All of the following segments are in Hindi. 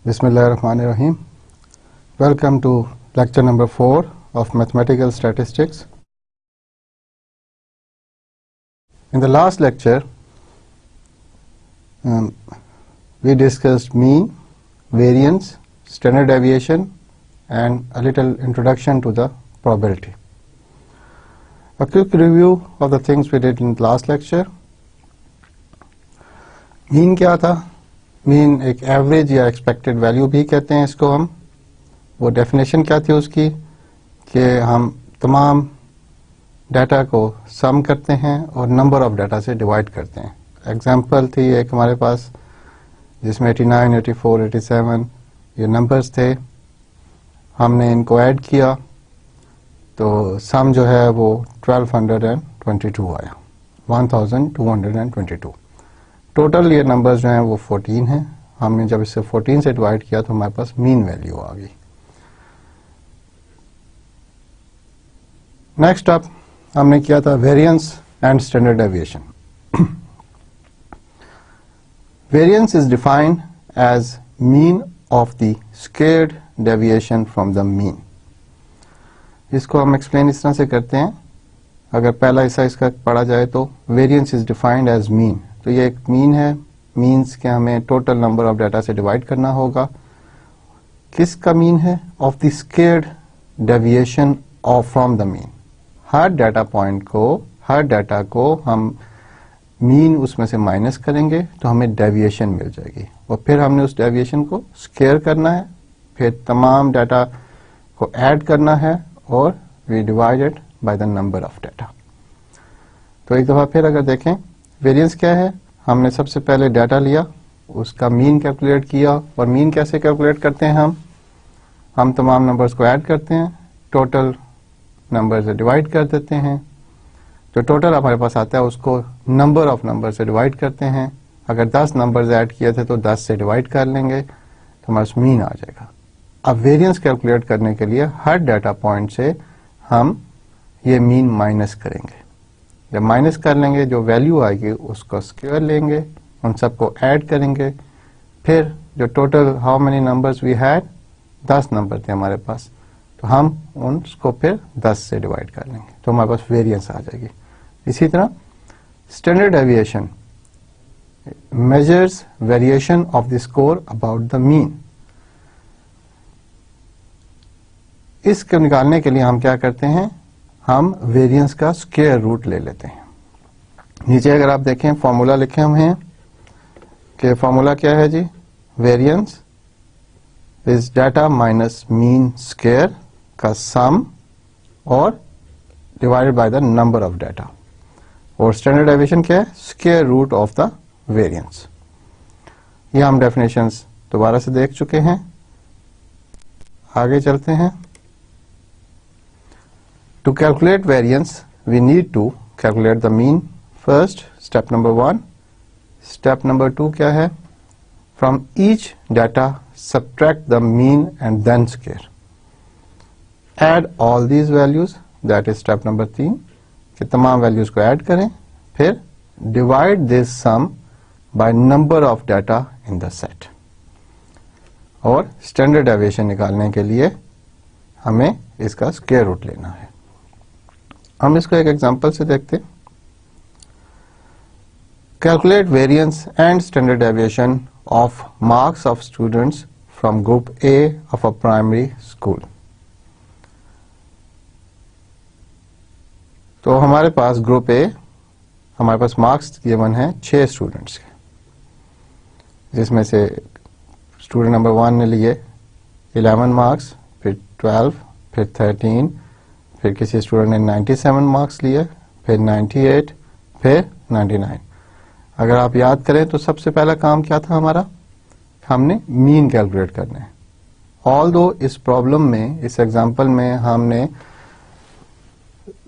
Bismillahirrahmanirrahim. Welcome to lecture number 4 of Mathematical Statistics. In the last lecture, we discussed mean, variance, standard deviation, and a little introduction to the probability. A quick review of the things we did in the last lecture. Mean क्या था? मीन एक एवरेज या एक्सपेक्टेड वैल्यू भी कहते हैं इसको हम. वो डेफिनेशन क्या थी उसकी कि हम तमाम डाटा को सम करते हैं और नंबर ऑफ डाटा से डिवाइड करते हैं. एग्जांपल थी एक हमारे पास जिसमें 89, 84, 87 ये नंबर्स थे. हमने इनको ऐड किया तो सम जो है वो 1222 आया, 1222. टोटल ये नंबर्स जो हैं वो 14 हैं. हमने जब इसे 14 से डिवाइड किया तो हमारे पास मीन वैल्यू आ गई. नेक्स्ट अप हमने किया था variance and standard deviation. Variance is defined as mean of the squared deviation from the mean. इसको हम एक्सप्लेन इस तरह से करते हैं. अगर पहला हिस्सा इसका पढ़ा जाए तो variance is defined as mean, तो ये एक मीन है. मीन्स के हमें टोटल नंबर ऑफ डाटा से डिवाइड करना होगा. किसका मीन है? Of the squared deviation of from the mean. हर डाटा पॉइंट को, हर डाटा को हम मीन उसमें से माइनस करेंगे तो हमें डेविएशन मिल जाएगी और फिर हमने उस डेविएशन को स्क्वेयर करना है, फिर तमाम डाटा को ऐड करना है और we divided by the number of data. तो एक दफा फिर अगर देखें वेरिएंस क्या है, हमने सबसे पहले डाटा लिया, उसका मीन कैलकुलेट किया. और मीन कैसे कैलकुलेट करते हैं? हम तमाम नंबर्स को ऐड करते हैं, टोटल नंबर से डिवाइड कर देते हैं. जो टोटल हमारे पास आता है उसको नंबर ऑफ नंबर से डिवाइड करते हैं. अगर 10 नंबर्स ऐड किए थे तो 10 से डिवाइड कर लेंगे तो हमारे पास मीन आ जाएगा. अब वेरिएंस कैलकुलेट करने के लिए हर डाटा पॉइंट से हम ये मीन माइनस करेंगे. जब माइनस कर लेंगे जो वैल्यू आएगी उसको स्क्वायर लेंगे, उन सबको ऐड करेंगे, फिर जो total how many numbers we had, 10 number थे हमारे पास, तो हम उसको फिर 10 से डिवाइड कर लेंगे तो हमारे पास वेरिएंस आ जाएगी. इसी तरह standard deviation measures variation of the score about the mean. इसको निकालने के लिए हम क्या करते हैं? हम वेरिएंस का स्क्वायर रूट ले लेते हैं. नीचे अगर आप देखें फॉर्मूला लिखे हम हैं कि फॉर्मूला क्या है जी? Variance is data minus mean square का सम और divided by the number of data. और स्टैंडर्ड डेविएशन क्या है? Square root of the variance. ये हम डेफिनेशंस दोबारा से देख चुके हैं. आगे चलते हैं. To calculate variance, we need to calculate the mean first, step number 1. Step number 2 क्या है? From each data, subtract the mean and then square. Add all these values, that is step number 3. कि तमाम values को add करें, फिर divide this sum by number of data in the set. और standard deviation निकालने के लिए हमें इसका square root लेना है. हम इसको एक एग्जांपल से देखते हैं. Calculate variance and standard deviation of marks of students from group A of a primary school. तो हमारे पास ग्रुप ए, हमारे पास मार्क्स गिवन है 6 स्टूडेंट्स के, जिसमें से स्टूडेंट नंबर 1 ने लिए 11 मार्क्स, फिर 12, फिर 13, फिर किसी स्टूडेंट ने 97 मार्क्स लिए, फिर 98, फिर 99. अगर आप याद करें तो सबसे पहला काम क्या था हमारा? हमने मीन कैलकुलेट करना है. ऑल्दो इस प्रॉब्लम में, इस एग्जांपल में हमने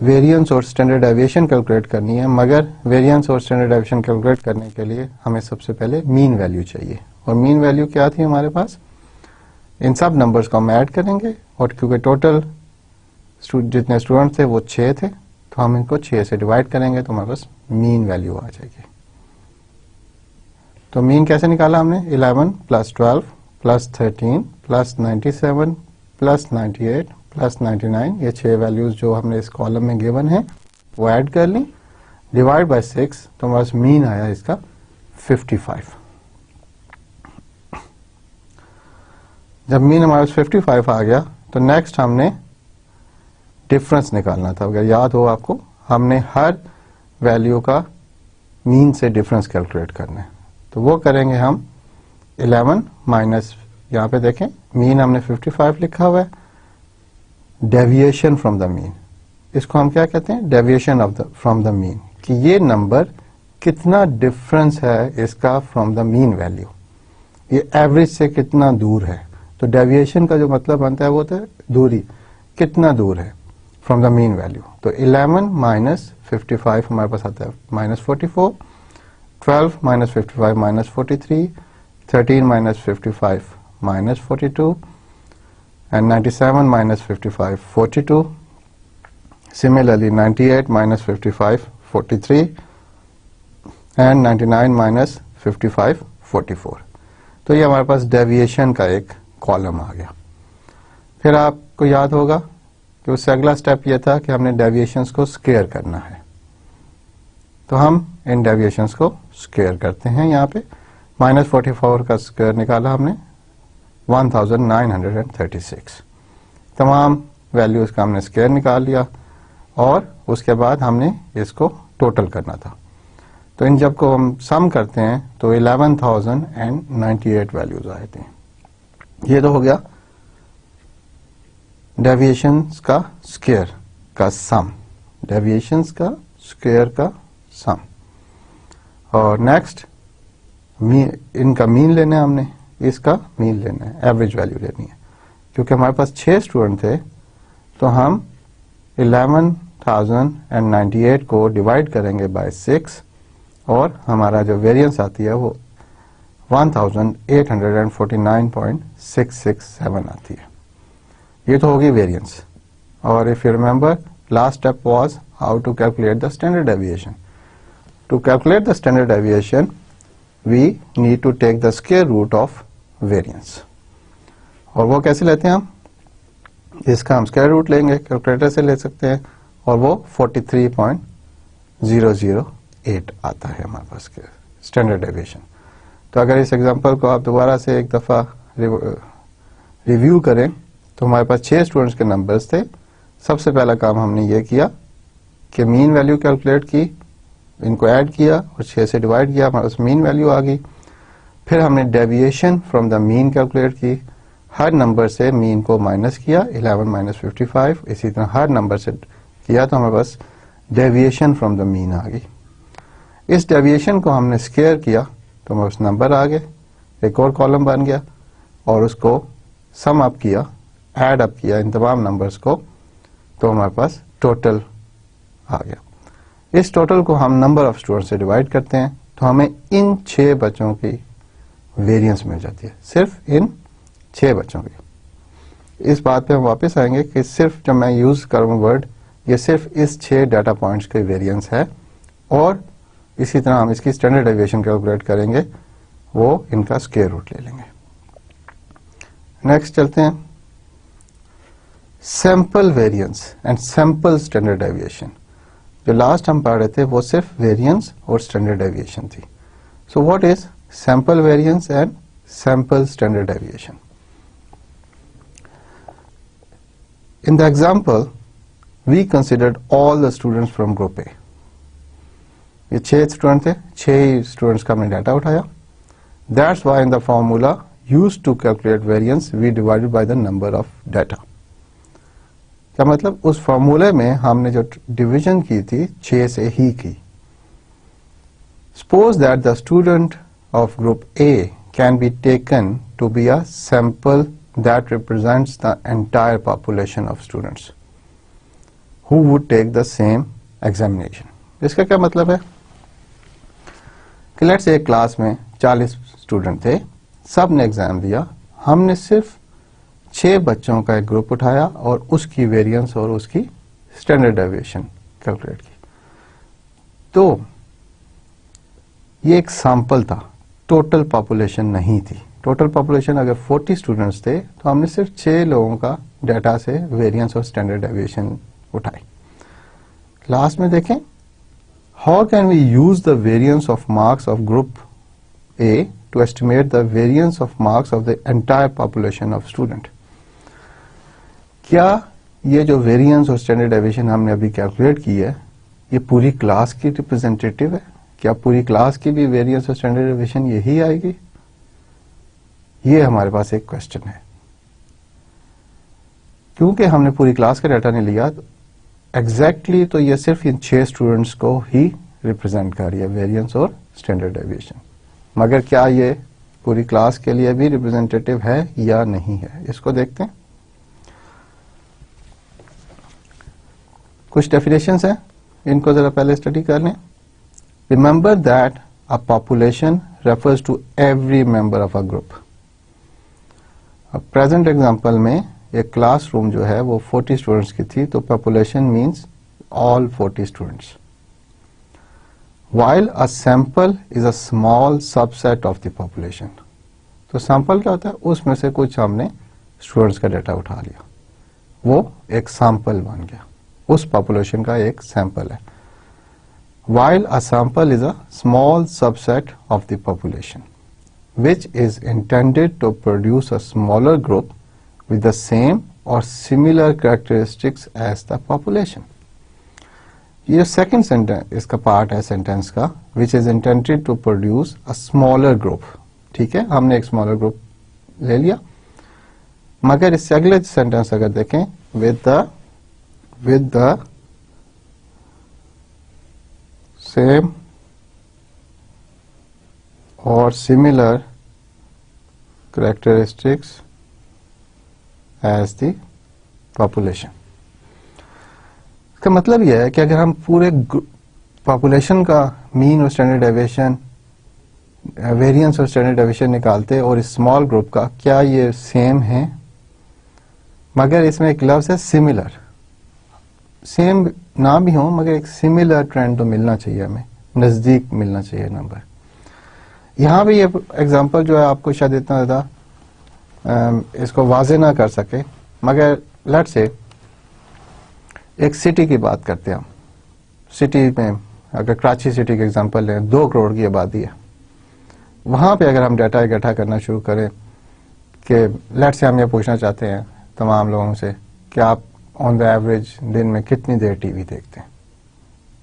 वेरिएंस और स्टैंडर्ड डेविएशन कैलकुलेट करनी है, मगर वेरिएंस और स्टैंडर्ड डेविएशन कैलकुलेट करने के लिए हमें सबसे पहले मीन वैल्यू चाहिए. और मीन वैल्यू क्या थी हमारे पास? इन सब नंबर्स को हम ऐड करेंगे और क्योंकि टोटल जितने स्टूडेंट थे वो 6 थे तो हम इनको 6 से डिवाइड करेंगे तो हमारे पास मीन वैल्यू आ जाएगी. तो मीन कैसे निकाला हमने? 11 + 12 प्लस 13 प्लस 97 प्लस 98 प्लस 99, ये 6 वैल्यूज जो हमने इस कॉलम में गिवन है वो ऐड कर ली, डिवाइड बाय 6, तो हमारे पास मीन आया इसका 55। जब मीन हमारे पास 55 आ गया तो नेक्स्ट हमने डिफरेंस निकालना था। अगर याद हो आपको, हमने हर वैल्यू का मीन से डिफरेंस कैलकुलेट करना है, तो वो करेंगे हम 11 माइनस, यहाँ पे देखें मीन हमने 55 लिखा हुआ है, डेविएशन फ्रॉम द मीन, इसको हम क्या कहते हैं, डेविएशन फ्रॉम द मीन, कि ये नंबर कितना डिफरेंस है इसका फ्रॉम द मीन वैल्यू, ये एवरेज से कितना दूर है। तो डेविएशन का जो मतलब बनता है वो होता है दूरी, कितना दूर है फ्रॉम द मीन वैल्यू। तो 11 माइनस 55 हमारे पास आता है minus 44, 12 minus 55 minus 43, 13 minus 55 minus 42, and 97 minus 55 42, similarly 98 minus 55 43, and 99 minus 55 44। तो ये हमारे पास डेविएशन का एक कॉलम आ गया। फिर आपको याद होगा कि उससे अगला स्टेप ये था कि हमने डेविएशंस को स्क्वायर करना है, तो हम इन डेविएशंस को स्क्वायर करते हैं। यहाँ पे माइनस 44 का स्क्वायर निकाला हमने 1936, तमाम वैल्यूज का हमने स्क्वायर निकाल लिया और उसके बाद हमने इसको टोटल करना था। तो इन जब को हम सम करते हैं तो 11,098 वैल्यूज आए थे। ये तो हो गया डेविएशंस का स्क्वायर का सम, डेविएशंस का स्क्वायर का सम। और नेक्स्ट इनका मीन लेना है, हमने इसका मीन लेना है, एवरेज वैल्यू लेनी है। क्योंकि हमारे पास 6 स्टूडेंट थे तो हम 11,098 को डिवाइड करेंगे बाय 6 और हमारा जो वेरिएंस आती है वो 1849.667 आती है। ये तो होगी वेरिएंस। और if you remember, last step was how to calculate the standard deviation. To calculate the standard deviation we need to take the square root of variance। और वो कैसे लेते हैं हम, इसका हम स्क्वायर रूट लेंगे, कैलकुलेटर से ले सकते हैं, और वो 43.008 आता है हमारे पास स्टैंडर्ड डेविएशन। तो अगर इस एग्जांपल को आप दोबारा से एक दफ़ा रिव्यू करें तो हमारे पास 6 स्टूडेंट्स के नंबर्स थे। सबसे पहला काम हमने ये किया कि मीन वैल्यू कैलकुलेट की, इनको ऐड किया और 6 से डिवाइड किया, हमारे पास मीन वैल्यू आ गई। फिर हमने deviation from the mean calculate की, हर नंबर से मीन को माइनस किया, 11 माइनस 55, इसी तरह हर नंबर से किया तो हमारे पास डेविएशन फ्रॉम द मीन आ गई। इस डेविएशन को हमने स्क्वायर किया तो हमारे पास नंबर आ गए, एक और कॉलम बन गया और उसको सम अप किया, ऐड अप किया इन तमाम नंबर्स को, तो हमारे पास टोटल आ गया। इस टोटल को हम नंबर ऑफ स्टूडेंट्स से डिवाइड करते हैं तो हमें इन 6 बच्चों की वेरिएंस मिल जाती है, सिर्फ इन 6 बच्चों की। इस बात पे हम वापस आएंगे कि सिर्फ जब मैं यूज करूँ वर्ड, ये सिर्फ इस 6 डाटा पॉइंट्स की वेरिएंस है और इसी तरह हम इसकी स्टैंडर्ड डेविएशन कैलकुलेट करेंगे, वो इनका स्क्वायर रूट ले लेंगे। नेक्स्ट चलते हैं, sample variance and sample standard deviation. जो लास्ट हम पढ़ रहे थे वो सिर्फ वेरिएंस और स्टैंडर्ड डेविएशन थी। So what is sample variance and sample standard deviation? In the example, we considered all the students from group A. ये 6 स्टूडेंट थे, 6 स्टूडेंट्स का हमने डाटा उठाया। That's why in the formula used to calculate variance we divided by the number of data। क्या मतलब, उस फॉर्मूले में हमने जो डिवीजन की थी 6 से ही की। Suppose that the student of group A can be taken to be a sample that represents the entire population of students who would take the same examination। इसका क्या मतलब है कि लेट्स से एक क्लास में 40 स्टूडेंट थे, सब ने एग्जाम दिया, हमने सिर्फ 6 बच्चों का एक ग्रुप उठाया और उसकी वेरिएंस और उसकी स्टैंडर्ड डेविएशन कैलकुलेट की। तो ये एक सैंपल था, टोटल पॉपुलेशन नहीं थी, टोटल पॉपुलेशन अगर 40 स्टूडेंट्स थे तो हमने सिर्फ 6 लोगों का डाटा से वेरिएंस और स्टैंडर्ड डेविएशन उठाई। लास्ट में देखें, how can we use the variance of marks of group A to estimate the variance of marks of the entire population of student. क्या ये जो वेरिएंस और स्टैंडर्ड डेविएशन हमने अभी कैलकुलेट की है, ये पूरी क्लास की रिप्रेजेंटेटिव है? क्या पूरी क्लास की भी वेरिएंस और स्टैंडर्ड डेविएशन यही आएगी? ये हमारे पास एक क्वेश्चन है। क्योंकि हमने पूरी क्लास का डाटा नहीं लिया, एग्जैक्टली तो ये सिर्फ इन 6 स्टूडेंट्स को ही रिप्रेजेंट कर रही है, वेरिएंस और स्टैंडर्ड डेविएशन। मगर क्या ये पूरी क्लास के लिए भी रिप्रेजेंटेटिव है या नहीं है, इसको देखते हैं। कुछ डेफिनेशंस हैं, इनको जरा पहले स्टडी कर लें। Remember that a population refers to every member of a group. अब प्रेजेंट एग्जांपल में एक क्लासरूम जो है वो 40 स्टूडेंट्स की थी, तो population means all 40 students. While a sample is a small subset of the population, तो सैंपल क्या होता है, उसमें से कुछ हमने स्टूडेंट्स का डाटा उठा लिया, वो एक सैंपल बन गया, उस पॉपुलेशन का एक सैंपल है। While a sample is a small subset of the population, which is intended to produce a smaller group with the same or similar characteristics as the population. ये सेकंड सेंटेंस इसका पार्ट है सेंटेंस का, which is intended to produce a smaller group. ठीक है, हमने एक स्मॉलर ग्रुप ले लिया, मगर इससे अगले सेंटेंस अगर देखें, विद द सेम और similar characteristics as the population. इसका मतलब यह है कि अगर हम पूरे पॉपुलेशन का मीन और स्टैंडर्ड डेविएशन, वेरिएंस और स्टैंडर्ड डेविएशन निकालते और इस स्मॉल ग्रुप का, क्या ये सेम है? मगर इसमें एक लफ्ज है सिमिलर। सेम ना भी हो मगर एक सिमिलर ट्रेंड तो मिलना चाहिए, हमें नजदीक मिलना चाहिए नंबर। यहां भी ये एग्जांपल जो है आपको शायद इतना ज्यादा इसको वाजे ना कर सके, मगर लेट्स से एक सिटी की बात करते हैं हम। सिटी में अगर कराची सिटी का एग्जांपल लें, 2 करोड़ की आबादी है, वहां पे अगर हम डाटा इकट्ठा करना शुरू करें कि लेट्स से हम ये पूछना चाहते हैं तमाम लोगों से कि आप ऑन द एवरेज दिन में कितनी देर टीवी देखते हैं,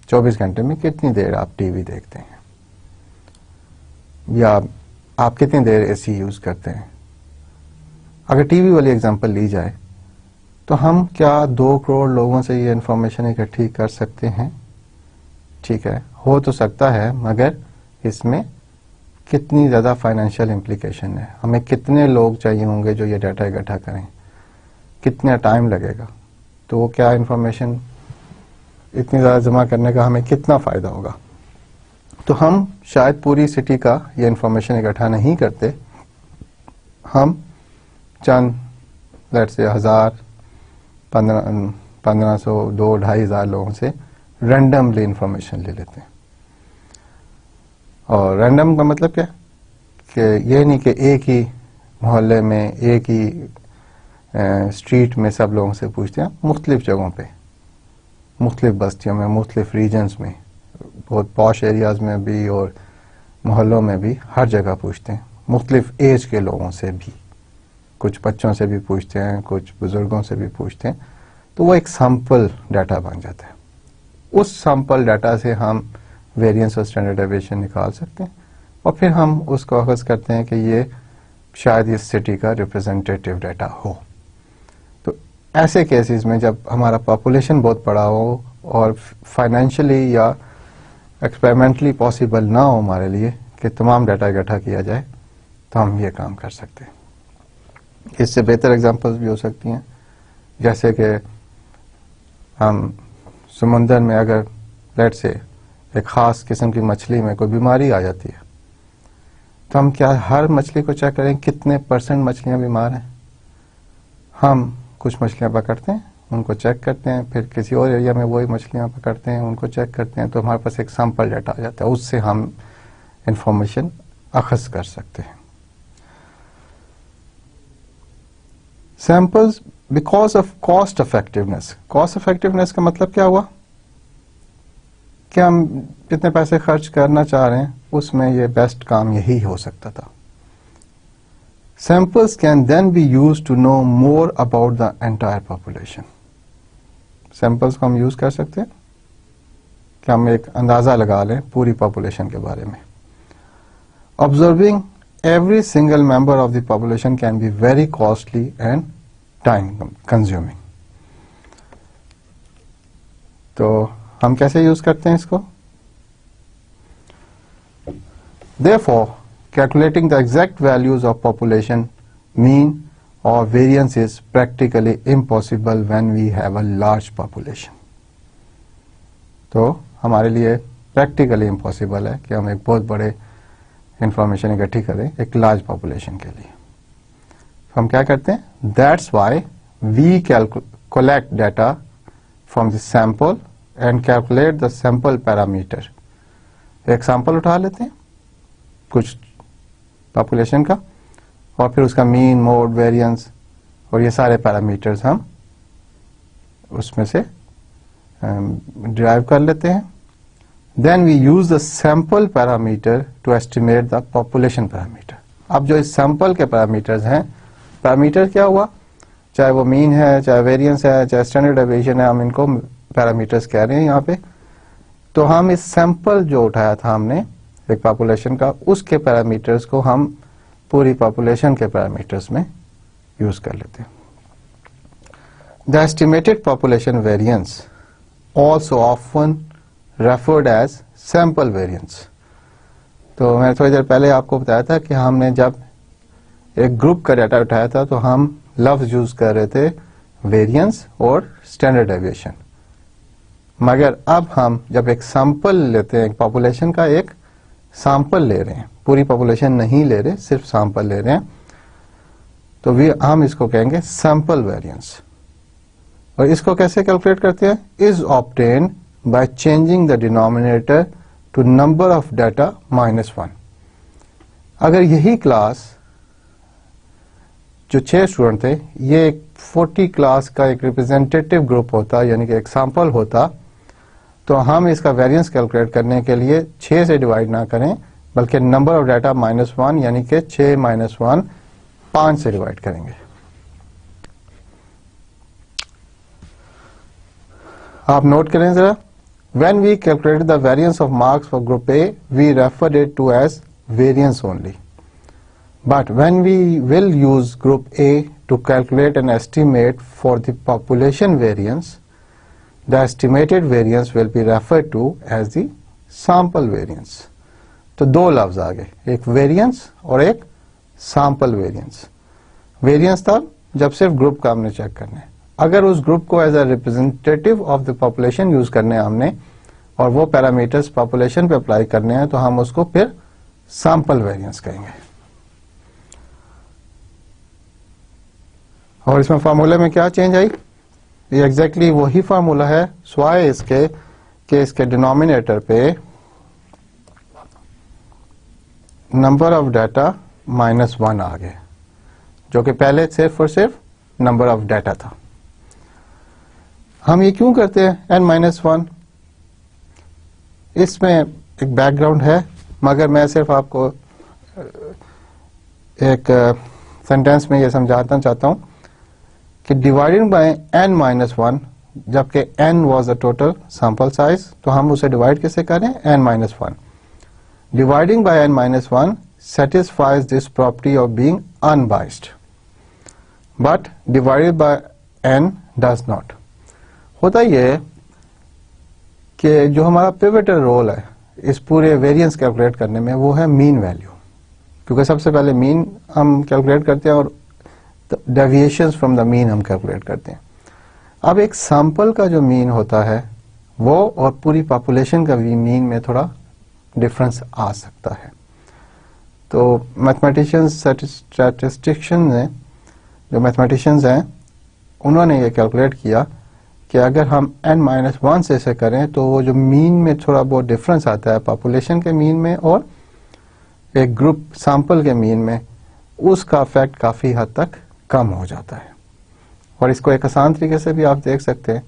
24 घंटे में कितनी देर आप टीवी देखते हैं, या आप कितनी देर एसी यूज करते हैं। अगर टीवी वाली एग्जांपल ली जाए तो हम क्या 2 करोड़ लोगों से ये इंफॉर्मेशन इकट्ठी कर सकते हैं? ठीक है, हो तो सकता है, मगर इसमें कितनी ज्यादा फाइनेंशियल इम्प्लीकेशन है, हमें कितने लोग चाहिए होंगे जो ये डाटा इकट्ठा करें, कितना टाइम लगेगा, तो वो क्या इंफॉर्मेशन इतनी ज्यादा जमा करने का हमें कितना फायदा होगा। तो हम शायद पूरी सिटी का ये इंफॉर्मेशन इकट्ठा नहीं करते, हम चंद लेट्स से 1000, 1500, 2-2500 लोगों से रैंडमली इंफॉर्मेशन ले लेते हैं। और रैंडम का मतलब क्या कि ये नहीं कि एक ही मोहल्ले में, एक ही स्ट्रीट में सब लोगों से पूछते हैं, मुख्तलिफ जगहों पे, मुख्तलिफ बस्तियों में, मुख्तलिफ रीजन्स में, बहुत पॉश एरियाज में भी और मोहल्लों में भी, हर जगह पूछते हैं, मुख्तलिफ एज के लोगों से भी, कुछ बच्चों से भी पूछते हैं, कुछ बुजुर्गों से भी पूछते हैं, तो वो एक सैंपल डाटा बन जाता है। उस सैंपल डाटा से हम वेरिएंस और स्टैंडर्ड डेविएशन निकाल सकते हैं और फिर हम उसको अखज़ करते हैं कि ये शायद इस सिटी का रिप्रेजेंटेटिव डाटा हो। तो ऐसे केसेस में जब हमारा पॉपुलेशन बहुत बड़ा हो और फाइनेंशियली या एक्सपेरिमेंटली पॉसिबल ना हो हमारे लिए कि तमाम डाटा इकट्ठा किया जाए, तो हम ये काम कर सकते हैं। इससे बेहतर एग्जांपल्स भी हो सकती हैं, जैसे कि हम समुंदर में अगर लेट से एक ख़ास किस्म की मछली में कोई बीमारी आ जाती है, तो हम क्या हर मछली को चेक करें कितने % मछलियां बीमार हैं? हम कुछ मछलियां पकड़ते हैं, उनको चेक करते हैं, फिर किसी और एरिया में वही मछलियां पकड़ते हैं, उनको चेक करते हैं, तो हमारे पास एक सैंपल डाटा आ जाता है, उससे हम इंफॉर्मेशन अखज़ कर सकते हैं। Samples because of cost effectiveness. Cost effectiveness का मतलब क्या हुआ कि हम जितने पैसे खर्च करना चाह रहे हैं उसमें ये बेस्ट काम यही हो सकता था। Samples can then be use to know more about the entire population. Samples को हम यूज कर सकते हैं कि हम एक अंदाजा लगा लें पूरी पॉपुलेशन के बारे में। Observing every single member of the population can be very costly and time consuming. तो हम कैसे यूज करते हैं इसको? Therefore, calculating the exact values of population mean or variance is practically impossible when we have a large population. तो हमारे लिए practically impossible है कि हम एक बहुत बड़े इंफॉर्मेशन इकट्ठी करें एक लार्ज पॉपुलेशन के लिए। हम क्या करते हैं? That's why we collect data from the sample and calculate the sample parameter. एक सैंपल उठा लेते हैं कुछ पॉपुलेशन का और फिर उसका मीन, मोड, वेरिएंस और ये सारे पैरामीटर्स हम उसमें से डिराइव कर लेते हैं। Then we use the sample parameter to estimate the population parameter. अब जो इस सैंपल के पैरामीटर्स हैं, पैरामीटर क्या हुआ? चाहे वो मीन है, चाहे वेरिएंस है, चाहे स्टैंडर्ड डेविएशन है, हम इनको पैरामीटर्स कह रहे हैं यहाँ पे। तो हम इस सैंपल जो उठाया था हमने एक पॉपुलेशन का, उसके पैरामीटर्स को हम पूरी पॉपुलेशन के पैरामीटर्स में यूज कर लेते हैं। The estimated population variance also often referred as sample variance। तो मैंने थोड़ी देर पहले आपको बताया था कि हमने जब एक ग्रुप का डाटा उठाया था तो हम लफ्ज यूज कर रहे थे वेरिएंस और स्टैंडर्ड डेविएशन। मगर अब हम जब एक सैंपल लेते हैं, एक पॉपुलेशन का एक सैंपल ले रहे हैं, पूरी पॉपुलेशन नहीं ले रहे, सिर्फ सैंपल ले रहे हैं, तो हम इसको कहेंगे सैंपल वेरिएंस। और इसको कैसे कैलकुलेट करते हैं? Is obtained by changing the denominator to number of data -1। अगर यही क्लास जो 6 स्टूडेंट थे ये एक 40 क्लास का एक रिप्रेजेंटेटिव ग्रुप होता, यानी कि एक सैंपल होता, तो हम इसका वेरिएंस कैलकुलेट करने के लिए 6 से डिवाइड ना करें बल्कि नंबर ऑफ डाटा -1 यानी कि 6 - 1 5 से डिवाइड करेंगे। आप नोट करें जरा। When we calculated the variance of marks for group A, we referred it to as variance only. But when we will use group A to calculate an estimate for the population variance, the estimated variance will be referred to as the sample variance. तो दो लफ्ज आ गए, एक वेरिएंस और एक सैंपल वेरिएंस। वेरिएंस था जब सिर्फ ग्रुप का हमने चेक करना है। अगर उस ग्रुप को as a representative of the population use करने हैं हमने और वो पैरामीटर्स पॉपुलेशन पे अप्लाई करने हैं तो हम उसको फिर सैंपल वेरिएंस कहेंगे। और इसमें फार्मूले में क्या चेंज आई? ये एग्जैक्टली वही फार्मूला है स्वाय इसके कि इसके डिनोमिनेटर पे नंबर ऑफ डाटा -1 आ गए, जो कि पहले सिर्फ और सिर्फ नंबर ऑफ डाटा था। हम ये क्यों करते हैं n-1? इसमें एक बैकग्राउंड है, मगर मैं सिर्फ आपको एक सेंटेंस में ये समझाना चाहता हूं कि डिवाइडिंग बाय n-1, जबकि n was the total sample size, तो हम उसे डिवाइड कैसे करें? n-1। Dividing by n-1 satisfies this property of being unbiased, but divided by n does not। होता ये कि जो हमारा पिवटल रोल है इस पूरे वेरिएंस कैलकुलेट करने में वो है मीन वैल्यू, क्योंकि सबसे पहले मीन हम कैलकुलेट करते हैं और डेविएशंस फ्रॉम द मीन हम कैलकुलेट करते हैं। अब एक सैंपल का जो मीन होता है वो और पूरी पॉपुलेशन का भी मीन में थोड़ा डिफरेंस आ सकता है। तो मैथमेटिशियंस, स्टैटिस्टिशियंस ने, जो मैथमेटिशियंस हैं, उन्होंने ये कैलकुलेट किया कि अगर हम n-1 से ऐसे करें तो वो जो मीन में थोड़ा बहुत डिफरेंस आता है पॉपुलेशन के मीन में और एक ग्रुप सैंपल के मीन में, उसका इफेक्ट काफी हद तक कम हो जाता है। और इसको एक आसान तरीके से भी आप देख सकते हैं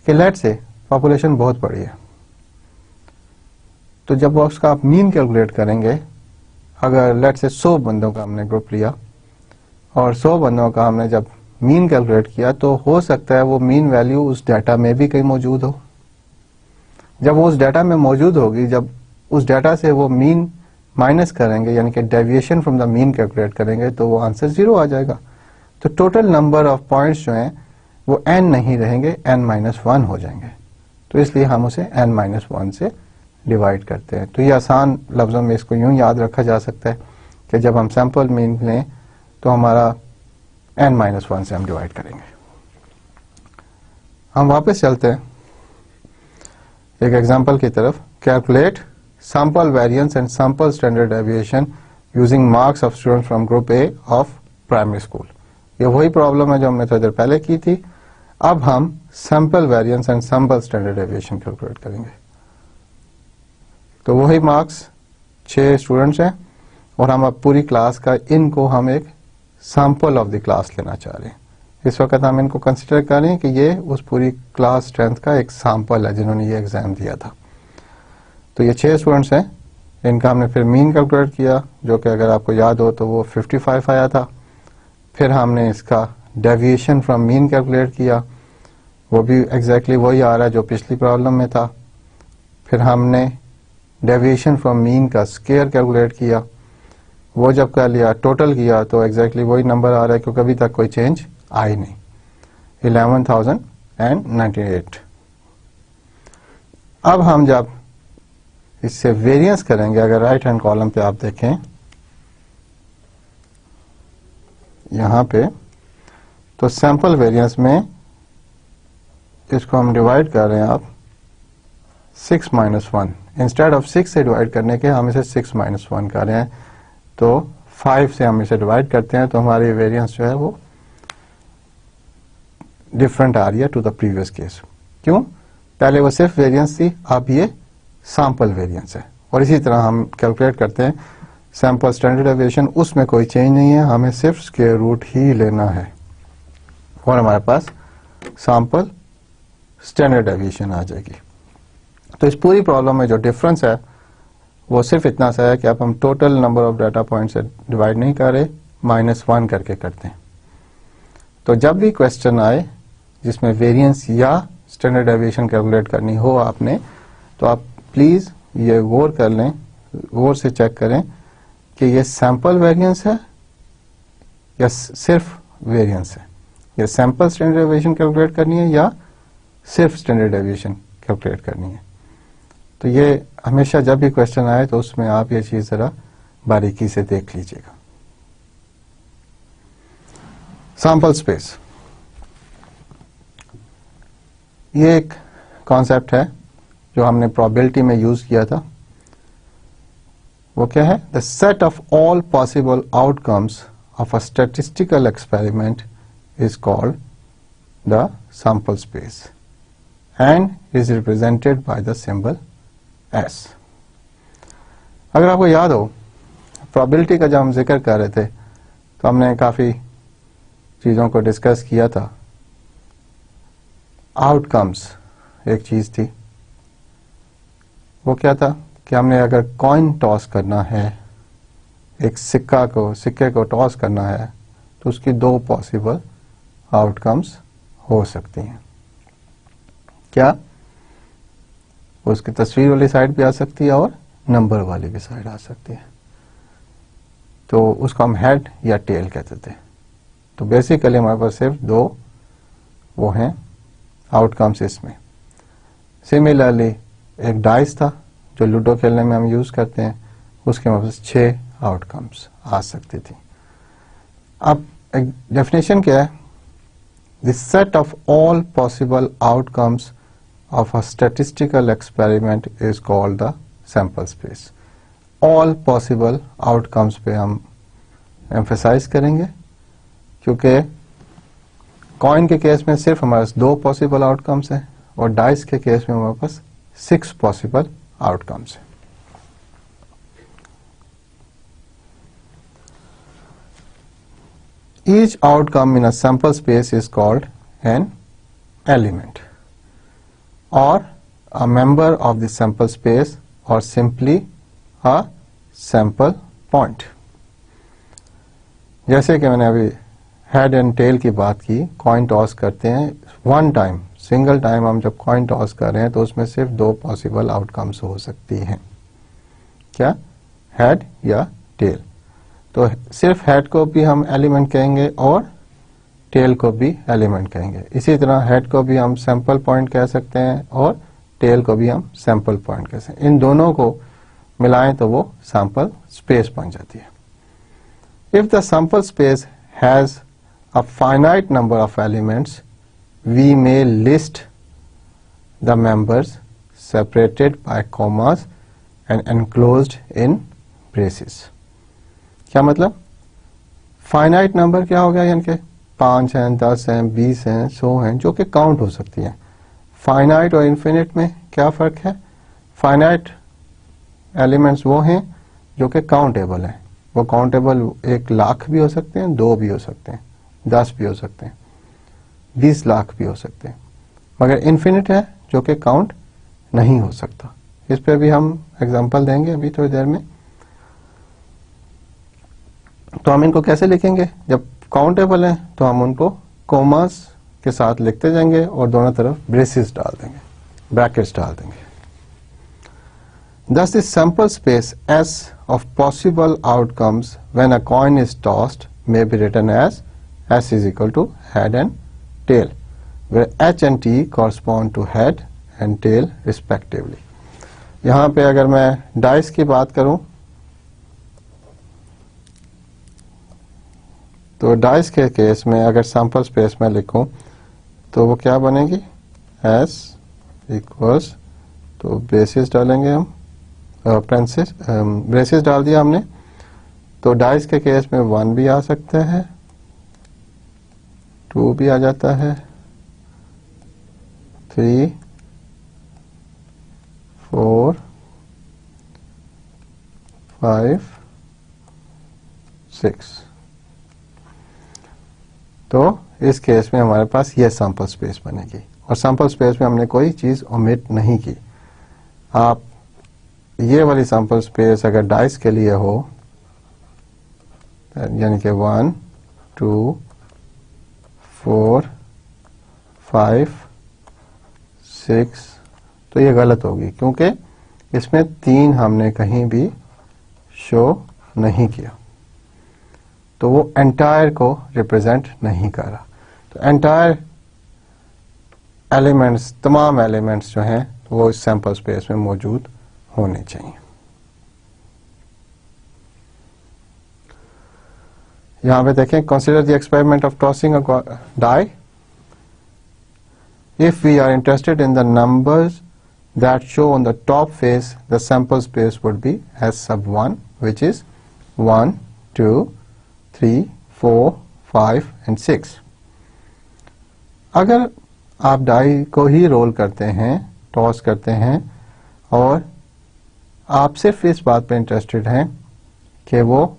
कि लेट से पॉपुलेशन बहुत बड़ी है, तो जब उसका आप मीन कैलकुलेट करेंगे, अगर लेट से 100 बंदों का हमने ग्रुप लिया और 100 बंदों का हमने जब मीन कैलकुलेट किया, तो हो सकता है वो मीन वैल्यू उस डाटा में भी कहीं मौजूद हो। जब वो उस डाटा में मौजूद होगी, जब उस डाटा से वो मीन माइनस करेंगे, यानी कि deviation from the mean calculate करेंगे, तो वो आंसर 0 आ जाएगा। तो टोटल नंबर ऑफ पॉइंट्स जो हैं वो n नहीं रहेंगे, n-1 हो जाएंगे। तो इसलिए हम उसे n-1 से डिवाइड करते हैं। तो ये आसान लफ्ज़ों में इसको यूं याद रखा जा सकता है कि जब हम सैंपल मीन लें तो हमारा n-1 से हम डिवाइड करेंगे। हम वापस चलते हैं एक एग्जांपल की तरफ। Calculate sample variance and sample standard deviation using marks of student from group A of primary school. ये वही प्रॉब्लम है जो हमने थोड़ी देर पहले की थी। अब हम sample variance and sample standard deviation calculate करेंगे। तो वही मार्क्स 6 स्टूडेंट्स हैं और हम अब पूरी क्लास का इनको हम एक सैंपल ऑफ द क्लास लेना चाह रहे हैं। इस वक्त हम इनको कंसिडर कर रहे हैं कि ये उस पूरी क्लास स्ट्रेंथ का एक सैंपल है जिन्होंने ये एग्जाम दिया था। तो ये 6 स्टूडेंट्स हैं, इनका हमने फिर मीन कैलकुलेट किया, जो कि अगर आपको याद हो तो वो 55 आया था। फिर हमने इसका डेविएशन फ्रॉम मीन कैलकुलेट किया, वो भी एग्जैक्टली वही आ रहा है जो पिछली प्रॉब्लम में था। फिर हमने डेविएशन फ्रॉम मीन का स्क्वायर कैलकुलेट किया, वो जब कर लिया टोटल किया तो एग्जैक्टली वही नंबर आ रहा है, क्योंकि अभी तक कोई चेंज आई नहीं, 11,098। अब हम जब इससे वेरिएंस करेंगे, अगर राइट हैंड कॉलम पे आप देखें यहां पे, तो सैंपल वेरिएंस में इसको हम डिवाइड कर रहे हैं आप 6-1। इंस्टेड ऑफ 6 से डिवाइड करने के हम इसे 6-1 कर रहे हैं, तो 5 से हम इसे डिवाइड करते हैं, तो हमारी वेरिएंस जो है वो डिफरेंट आ रही है टू द प्रीवियस केस। क्यों? पहले वो सिर्फ वेरिएंस थी, अब ये सैंपल वेरिएंस है। और इसी तरह हम कैलकुलेट करते हैं सैंपल स्टैंडर्ड डेविएशन, उसमें कोई चेंज नहीं है, हमें सिर्फ स्क्वायर रूट ही लेना है और हमारे पास सैंपल स्टैंडर्ड डेविएशन आ जाएगी। तो इस पूरी प्रॉब्लम में जो डिफरेंस है वो सिर्फ इतना सा है कि अब हम total number of data point से डिवाइड नहीं कर रहे, -1 करके करते हैं। तो जब भी क्वेश्चन आए जिसमें वेरिएंस या स्टैंडर्ड डेविएशन कैलकुलेट करनी हो आपने, तो आप प्लीज ये गौर कर लें, गौर से चेक करें कि ये सैंपल वेरिएंस है या सिर्फ वेरिएंस है, या सैंपल स्टैंडर्ड डेविएशन कैलकुलेट करनी है या सिर्फ स्टैंडर्ड डेविएशन कैलकुलेट करनी है। तो ये हमेशा जब भी क्वेश्चन आए तो उसमें आप ये चीज जरा बारीकी से देख लीजिएगा। सैंपल स्पेस, ये एक कॉन्सेप्ट है जो हमने प्रोबेबिलिटी में यूज किया था। वो क्या है? The set of all possible outcomes of a statistical experiment is called the sample space and is represented by the symbol S। अगर आपको याद हो, प्रोबेबिलिटी का जब हम जिक्र कर रहे थे तो हमने काफी चीजों को डिस्कस किया था। आउटकम्स एक चीज थी, वो क्या था कि हमने अगर कॉइन टॉस करना है, एक सिक्के को टॉस करना है, तो उसकी 2 पॉसिबल आउटकम्स हो सकती हैं। क्या? उसकी तस्वीर वाली साइड भी आ सकती है और नंबर वाली भी साइड आ सकती है, तो उसको हम हेड या टेल कहते थे। तो बेसिकली हमारे पास सिर्फ 2 वो हैं आउटकम्स इसमें। सिमिलरली एक डाइस था जो लूडो खेलने में हम यूज करते हैं, उसके हमारे पास 6 आउटकम्स आ सकती थी। अब एक डेफिनेशन क्या है? The set of all possible outcomes of a statistical experiment is called the sample space। all possible outcomes पे हम emphasize करेंगे, क्योंकि कॉइन के केस में सिर्फ हमारे पास 2 possible outcomes हैं और डाइस के केस में हमारे पास 6 possible outcomes हैं। each outcome in a sample space is called an element or a member of the sample space or simply a sample point. जैसे कि मैंने अभी हेड एंड टेल की बात की, कॉइन टॉस करते हैं वन टाइम, सिंगल टाइम हम जब कॉइन टॉस कर रहे हैं तो उसमें सिर्फ दो पॉसिबल आउटकम्स हो सकती हैं, क्या, हेड या टेल। तो सिर्फ हेड को भी हम एलिमेंट कहेंगे और टेल को भी एलिमेंट कहेंगे। इसी तरह हेड को भी हम सैंपल पॉइंट कह सकते हैं और टेल को भी हम सैंपल पॉइंट कह सकते हैं। इन दोनों को मिलाएं तो वो सैंपल स्पेस बन जाती है। If the sample space has a finite number of elements, we may list the members separated by commas and enclosed in braces. क्या मतलब? फाइनाइट नंबर क्या हो गया, यानी कि 5 हैं, 10 हैं, 20 हैं, 100 हैं, जो कि काउंट हो सकती हैं। फाइनाइट और इन्फिनिट में क्या फर्क है? फाइनाइट एलिमेंट्स वो हैं जो कि काउंटेबल हैं। वो काउंटेबल 1,00,000 भी हो सकते हैं, 2 भी हो सकते हैं, 10 भी हो सकते हैं, 20 लाख भी हो सकते हैं, मगर इन्फिनिट है जो कि काउंट नहीं हो सकता। इस पे भी हम एग्जांपल देंगे अभी थोड़ी देर में। तो हम इनको कैसे लिखेंगे? जब काउंटेबल हैं तो हम उनको कोमास के साथ लिखते जाएंगे और दोनों तरफ ब्रेसेस डाल देंगे, ब्रैकेट्स डाल देंगे। Thus the sample space S of possible outcomes when a coin is tossed may be written as S is equal to head and tail, where H and T correspond to head and tail respectively. यहाँ पे अगर मैं डाइस की बात करूं तो डाइस के केस में अगर सैंपल स्पेस में लिखूं तो वो क्या बनेगी? S इक्वल्स, तो ब्रेसेस डालेंगे हम, ब्रेसेस डाल दिया हमने, तो डाइस के केस में 1 भी आ सकता है, 2 भी आ जाता है, 3, 4, 5, 6। तो इस केस में हमारे पास ये सैंपल स्पेस बनेगी और सैंपल स्पेस में हमने कोई चीज ओमिट नहीं की। आप ये वाली सैंपल स्पेस अगर डाइस के लिए हो, यानी कि 1, 2, 4, 5, 6, तो ये गलत होगी क्योंकि इसमें 3 हमने कहीं भी शो नहीं किया, तो वो एंटायर को रिप्रेजेंट नहीं कर रहा। तो एंटायर एलिमेंट्स, तमाम एलिमेंट्स जो हैं वो इस सैंपल स्पेस में मौजूद होने चाहिए। यहां पे देखें, consider the experiment of tossing a die. If we are interested in the numbers that show on the top face, the sample space would be S sub 1, which is 1, 2, 3, 4, 5 and 6। अगर आप डाई को ही रोल करते हैं, टॉस करते हैं और आप सिर्फ इस बात पे इंटरेस्टेड हैं कि वो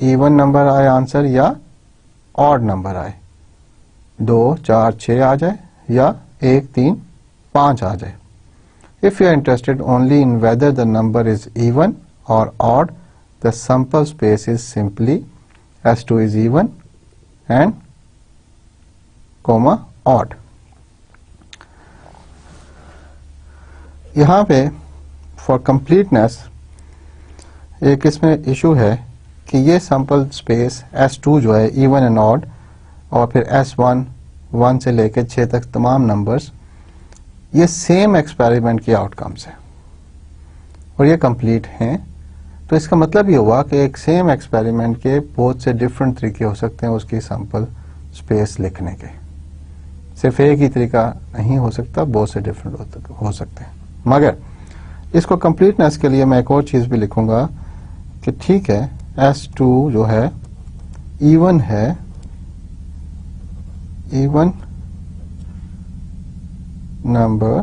इवन नंबर आए आंसर या ऑड नंबर आए, 2, 4, 6 आ जाए या 1, 3, 5 आ जाए। If you are interested only in whether the number is even और odd, the sample space is simply S2 is even and comma odd। यहाँ पे फॉर कंप्लीटनेस एक इसमें इशू है कि ये सैंपल स्पेस S2 जो है इवन एंड ऑड, और फिर S1 1 से लेकर 6 तक तमाम नंबर्स, ये सेम एक्सपेरिमेंट की आउटकम्स हैं और ये कंप्लीट हैं। तो इसका मतलब ये हुआ कि एक सेम एक्सपेरिमेंट के बहुत से डिफरेंट तरीके हो सकते हैं उसकी सैंपल स्पेस लिखने के। सिर्फ एक ही तरीका नहीं हो सकता, बहुत से डिफरेंट हो सकते हैं। मगर इसको कंप्लीटनेस के लिए मैं एक और चीज भी लिखूंगा कि ठीक है, S2 जो है इवन है, even number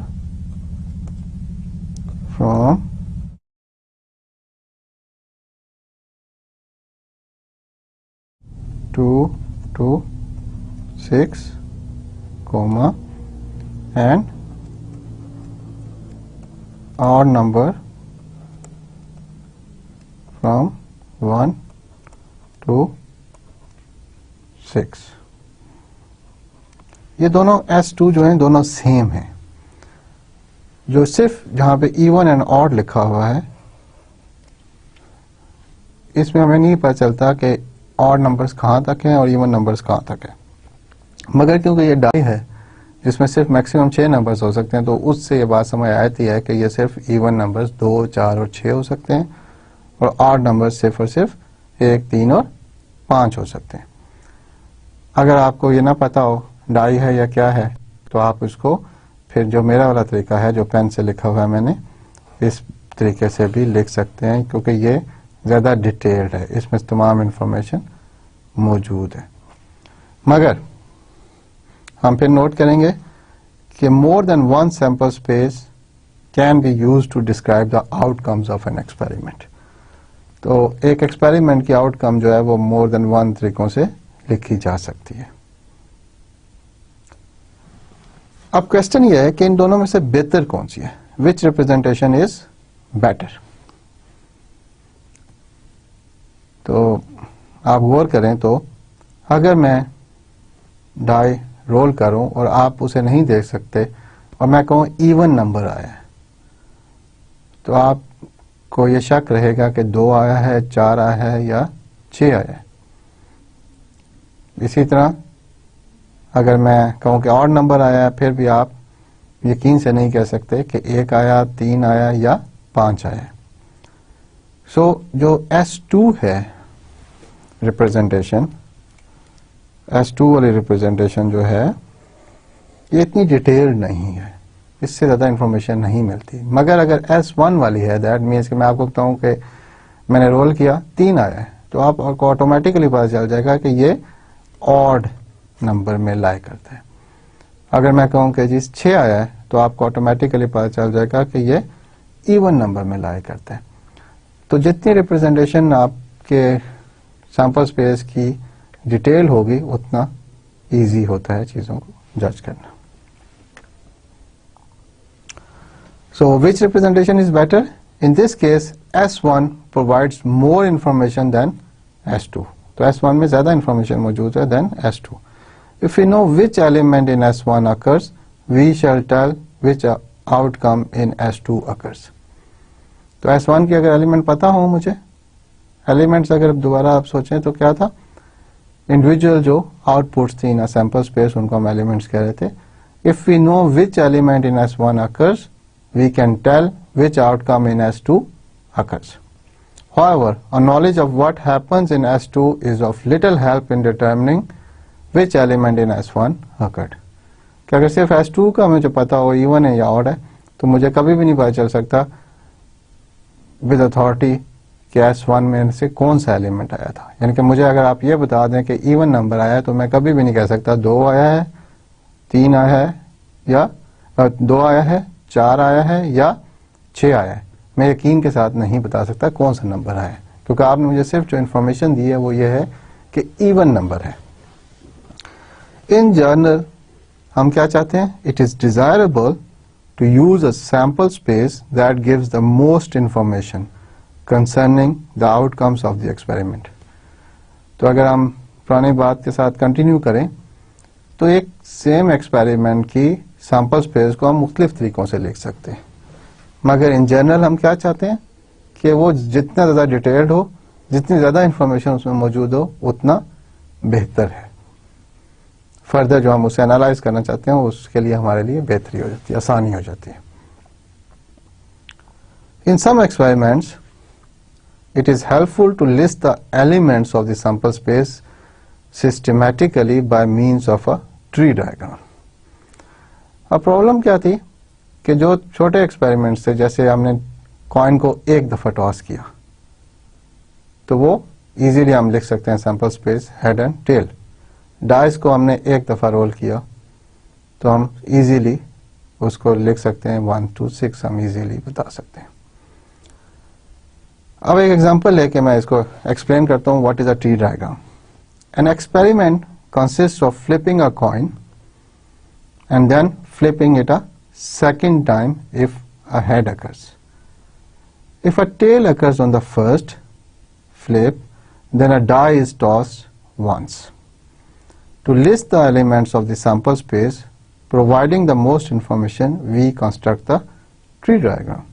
from to to 6, comma, and odd number from 1 to 6। ये दोनों S2 जो हैं दोनों सेम हैं, जो सिर्फ जहां पे इवन एंड ऑड लिखा हुआ है इसमें हमें नहीं पता चलता कि ऑड नंबर्स कहाँ तक हैं और इवन नंबर्स कहाँ तक है। मगर क्योंकि ये डाई है जिसमें सिर्फ मैक्सिमम 6 नंबर्स हो सकते हैं, तो उससे ये बात समझ आती है कि ये सिर्फ इवन नंबर्स 2, 4 और 6 हो सकते हैं और ऑड नंबर्स सिर्फ और सिर्फ 1, 3 और 5 हो सकते हैं। अगर आपको ये ना पता हो डाई है या क्या है, तो आप इसको फिर जो मेरा वाला तरीका है जो पेन से लिखा हुआ है मैंने, इस तरीके से भी लिख सकते हैं, क्योंकि ये ज़्यादा डिटेल्ड है, इसमें तमाम इंफॉर्मेशन मौजूद है। मगर हम फिर नोट करेंगे कि more than one sample space can be used to describe the outcomes of an experiment. तो एक एक्सपेरिमेंट की आउटकम जो है वो मोर देन वन तरीकों से लिखी जा सकती है। अब क्वेश्चन ये है कि इन दोनों में से बेहतर कौन सी है, विच रिप्रेजेंटेशन इज बेटर। तो आप गौर करें तो अगर मैं डाई रोल करूं और आप उसे नहीं देख सकते और मैं कहूं इवन नंबर आया है, तो आपको ये शक रहेगा कि 2 आया है, 4 आया है या 6 आया है। इसी तरह अगर मैं कहूं कि ऑड नंबर आया है, फिर भी आप यकीन से नहीं कह सकते कि 1 आया, 3 आया या 5 आया। सो जो S2 है रिप्रेजेंटेशन, S2 वाली रिप्रेजेंटेशन जो है ये इतनी डिटेल्ड नहीं है, इससे ज़्यादा इंफॉर्मेशन नहीं मिलती। मगर अगर S1 वाली है, दैट मीन्स कि मैं आपको बताऊं कि मैंने रोल किया 3 आया है, तो आपको ऑटोमेटिकली पता चल जाएगा कि ये ऑड नंबर में लाई करता है। अगर मैं कहूं कि जी 6 आया है, तो आपको ऑटोमेटिकली पता चल जाएगा कि ये इवन नंबर में लाई करता है। तो जितनी रिप्रेजेंटेशन आपके सैंपल स्पेस की डिटेल होगी उतना इजी होता है चीजों को जज करना। So which representation is better? In this case S1 provides more information than S2। तो S1 में ज्यादा इंफॉर्मेशन मौजूद है than S2। If we know which element in S1 occurs, we shall tell which outcome in S2 occurs. तो S1 की अगर एलिमेंट पता हो मुझे, एलिमेंट्स अगर दोबारा आप सोचें तो क्या था, इंडिविजुअल जो आउटपुट्स थी इन सैंपल स्पेस उनको हम एलिमेंट्स कह रहे थे। If we know which element in S1 occurs, we can tell which outcome in S2 occurs. However, a knowledge of what happens in S2 is of little help in determining which element in S1 occurred. कि अगर सिर्फ S2 का मुझे पता हो इवन है या ऑड है, तो मुझे कभी भी नहीं पता चल सकता विद अथॉरिटी कि S1 में से कौन सा एलिमेंट आया था। यानी कि मुझे अगर आप ये बता दें कि इवन नंबर आया है, तो मैं कभी भी नहीं कह सकता 2 आया है, 3 आया है या 2 आया है, 4 आया है या 6 आया है। मैं यकीन के साथ नहीं बता सकता कौन सा नंबर आया है, क्योंकि आपने मुझे सिर्फ जो इंफॉर्मेशन दी है वो ये है कि इवन नंबर है। इन जनरल हम क्या चाहते हैं? It is desirable to use a sample space that gives the most information concerning the outcomes of the experiment. तो अगर हम पुरानी बात के साथ कंटिन्यू करें तो एक सेम एक्सपेरिमेंट की सैंपल स्पेस को हम मुख्तलिफ तरीकों से लिख सकते हैं, मगर इन जनरल हम क्या चाहते हैं कि वो जितना ज़्यादा डिटेल्ड हो, जितनी ज़्यादा इंफॉर्मेशन उसमें मौजूद हो, उतना बेहतर है। फर्दर जो हम उसे एनालाइज करना चाहते हैं उसके लिए हमारे लिए बेहतरी हो जाती है, आसानी हो जाती है। In some experiments it is helpful to list the elements of the sample space systematically by means of a tree diagram. अब प्रॉब्लम क्या थी कि जो छोटे एक्सपेरिमेंट्स थे, जैसे हमने कॉइन को एक दफा टॉस किया, तो वो इजीली हम लिख सकते हैं sample space head and tail. Dice को हमने एक दफा रोल किया तो हम इजीली उसको लिख सकते हैं 1 to 6, हम इजीली बता सकते हैं। अब एक एग्जांपल लेके मैं इसको एक्सप्लेन करता हूं what is a tree diagram. An experiment consists of flipping a coin and then flipping it a second time if a head occurs. If a tail occurs on the first flip, then a die is tossed once. To list the elements of the sample space, providing the most information, we construct the tree diagram.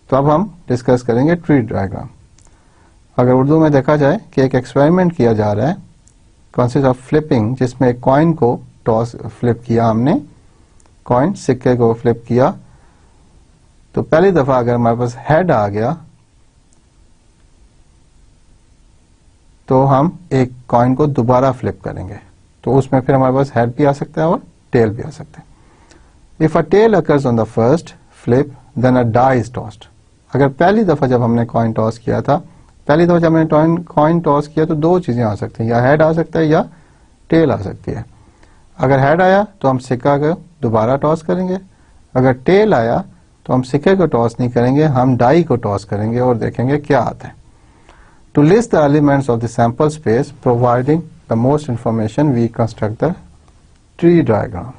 तो अब हम डिस्कस करेंगे ट्री डायग्राम. अगर उर्दू में देखा जाए कि एक एक्सपेरिमेंट किया जा रहा है कॉन्सेप्ट ऑफ फ्लिपिंग, जिसमें एक कॉइन को टॉस फ्लिप किया, हमने कॉइन सिक्के को फ्लिप किया, तो पहली दफा अगर हमारे पास हेड आ गया तो हम एक कॉइन को दोबारा फ्लिप करेंगे, तो उसमें फिर हमारे पास हेड भी आ सकता है और टेल भी आ सकता है. If a tail occurs on the first flip then a die is tossed. अगर पहली दफा जब हमने कॉइन टॉस किया था, पहली दफा जब हमने कॉइन टॉस किया तो दो चीजें आ सकती हैं, या हेड आ सकता है या टेल आ सकती है. अगर हेड आया तो हम सिक्का को दोबारा टॉस करेंगे, अगर टेल आया तो हम सिक्के को टॉस नहीं करेंगे, हम डाई को टॉस करेंगे और देखेंगे क्या आता है. To list the elements of the sample space providing the most information we construct the tree diagram.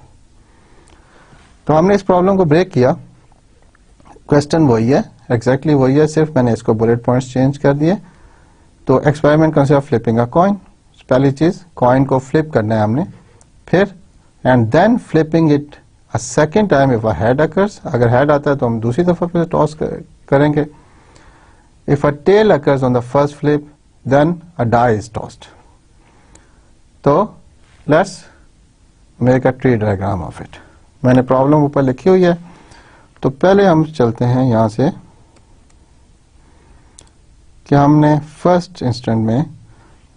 तो हमने इस प्रॉब्लम को ब्रेक किया. क्वेश्चन वही है, एग्जैक्टली वही है, सिर्फ मैंने इसको बुलेट पॉइंट्स चेंज कर दिए. तो experiment consist of flipping a coin. पहली चीज कॉइन को फ्लिप करना है हमने, फिर and then flipping it a second time if a head occurs. अगर हेड आता है तो हम दूसरी दफा फिर टॉस करेंगे. If a tail occurs on the first flip then a die is tossed. तो let's make a tree diagram of it. मैंने प्रॉब्लम ऊपर लिखी हुई है, तो पहले हम चलते हैं यहां से कि हमने फर्स्ट इंस्टेंट में,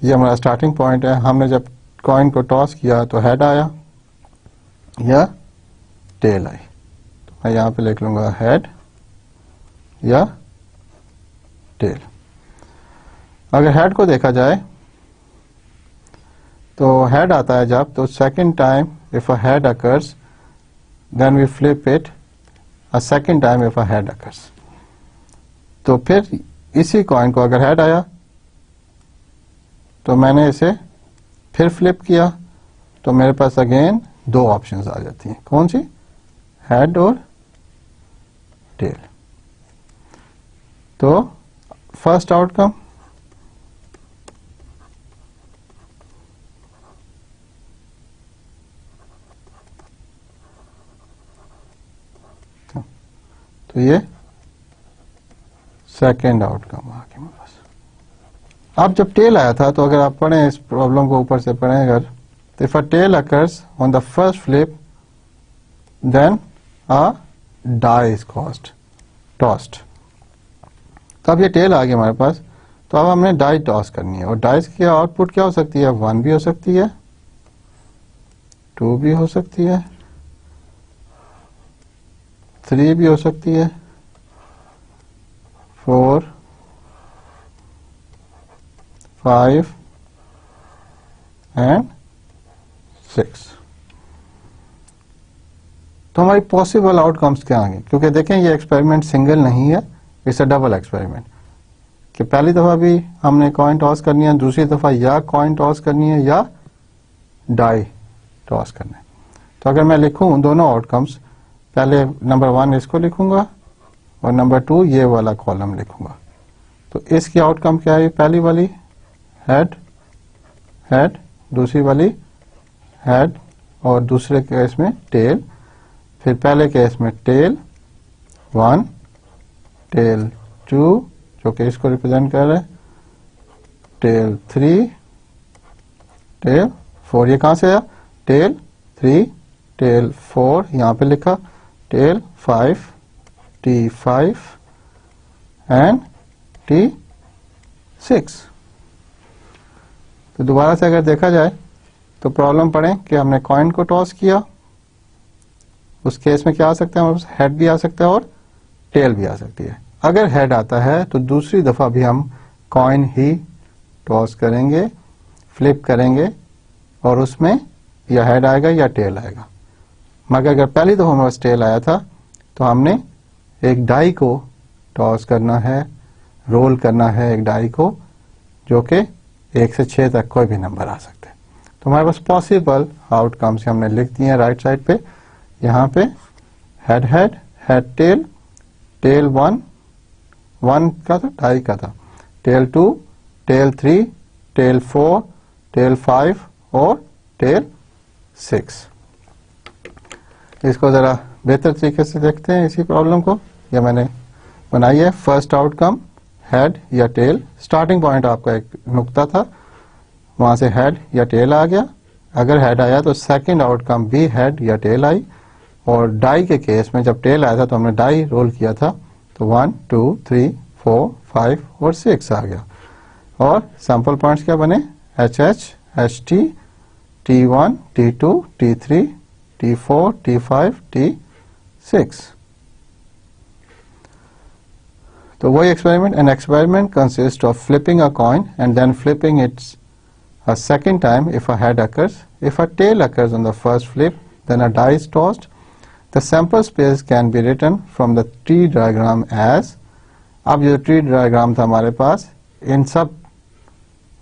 ये हमारा स्टार्टिंग पॉइंट है, हमने जब कॉइन को टॉस किया तो हेड आया या टेल आई. तो मैं यहां पे लिख लूंगा हेड या टेल. अगर हेड को देखा जाए तो हेड आता है जब, तो second time if a head occurs then we flip it a second time if a head occurs. तो फिर इसी कॉइन को अगर हेड आया तो मैंने इसे फिर फ्लिप किया, तो मेरे पास अगेन दो ऑप्शंस आ जाती हैं. कौन सी? हेड और टेल. तो फर्स्ट आउटकम तो ये सेकेंड आउटकम आ गया मेरे पास. अब जब टेल आया था, तो अगर आप पढ़ें इस प्रॉब्लम को ऊपर से पढ़ें, अगर तो if a tail occurs on the first flip then a die is tossed. तो अब ये टेल आ गया हमारे पास, तो अब हमने डाई टॉस करनी है, और डाइस की आउटपुट क्या हो सकती है? 1 भी हो सकती है, 2 भी हो सकती है, 3 भी हो सकती है, 4, 5 एंड 6. तो हमारी पॉसिबल आउटकम्स क्या आएंगे? क्योंकि देखें ये एक्सपेरिमेंट सिंगल नहीं है, इट्स अ डबल एक्सपेरिमेंट. कि पहली दफा भी हमने कॉइन टॉस करनी है, दूसरी दफा या कॉइन टॉस करनी है या डाई टॉस करना है. तो अगर मैं लिखूं दोनों आउटकम्स, पहले नंबर 1 इसको लिखूंगा और नंबर 2 ये वाला कॉलम लिखूंगा. तो इसकी आउटकम क्या है? पहली वाली हेड हेड, दूसरी वाली हेड और दूसरे केस में टेल, फिर पहले केस में टेल 1, टेल 2 जो कि इसको रिप्रेजेंट कर रहा है, टेल 3, टेल 4. ये कहां से आया? टेल 3, टेल 4 यहां पे लिखा, टेल 5, T5 एंड T6. तो दोबारा से अगर देखा जाए तो प्रॉब्लम पढ़ें कि हमने कॉइन को टॉस किया, उस केस में क्या आ सकता है? हेड भी आ सकता है और टेल भी आ सकती है. अगर हेड आता है तो दूसरी दफा भी हम कॉइन ही टॉस करेंगे, फ्लिप करेंगे, और उसमें या हेड आएगा या टेल आएगा. मगर अगर पहली दफा हमारे पास टेल आया था तो हमने एक डाई को टॉस करना है, रोल करना है एक डाई को, जो कि 1 से 6 तक कोई भी नंबर आ सकता है. तो हमारे पास पॉसिबल आउटकम्स हमने लिख दिए हैं राइट साइड पे। यहाँ पे head head, head tail, tail 1 का था, डाई का था, टेल 2, टेल 3, टेल 4, टेल 5 और टेल 6। इसको जरा बेहतर तरीके से देखते हैं इसी प्रॉब्लम को। यह मैंने बनाई है। फर्स्ट आउटकम हेड या टेल, स्टार्टिंग पॉइंट आपका एक नुक्ता था, वहां से हेड या टेल आ गया। अगर हेड आया तो सेकंड आउटकम भी हेड या टेल आई, और डाई के केस में जब टेल आया था तो हमने डाई रोल किया था, तो 1 2 3 4 5 और 6 आ गया। और सैंपल पॉइंट्स क्या बने, HH, HT, T1, T2, T3, T4, T5, T6। तो वही experiment, an experiment consist of flipping a coin and then flipping its a second time if a head occurs. If a tail occurs on the first flip, then a die is tossed. The sample space can be written from the tree diagram as, अब जो ट्री डायग्राम था हमारे पास, इन सब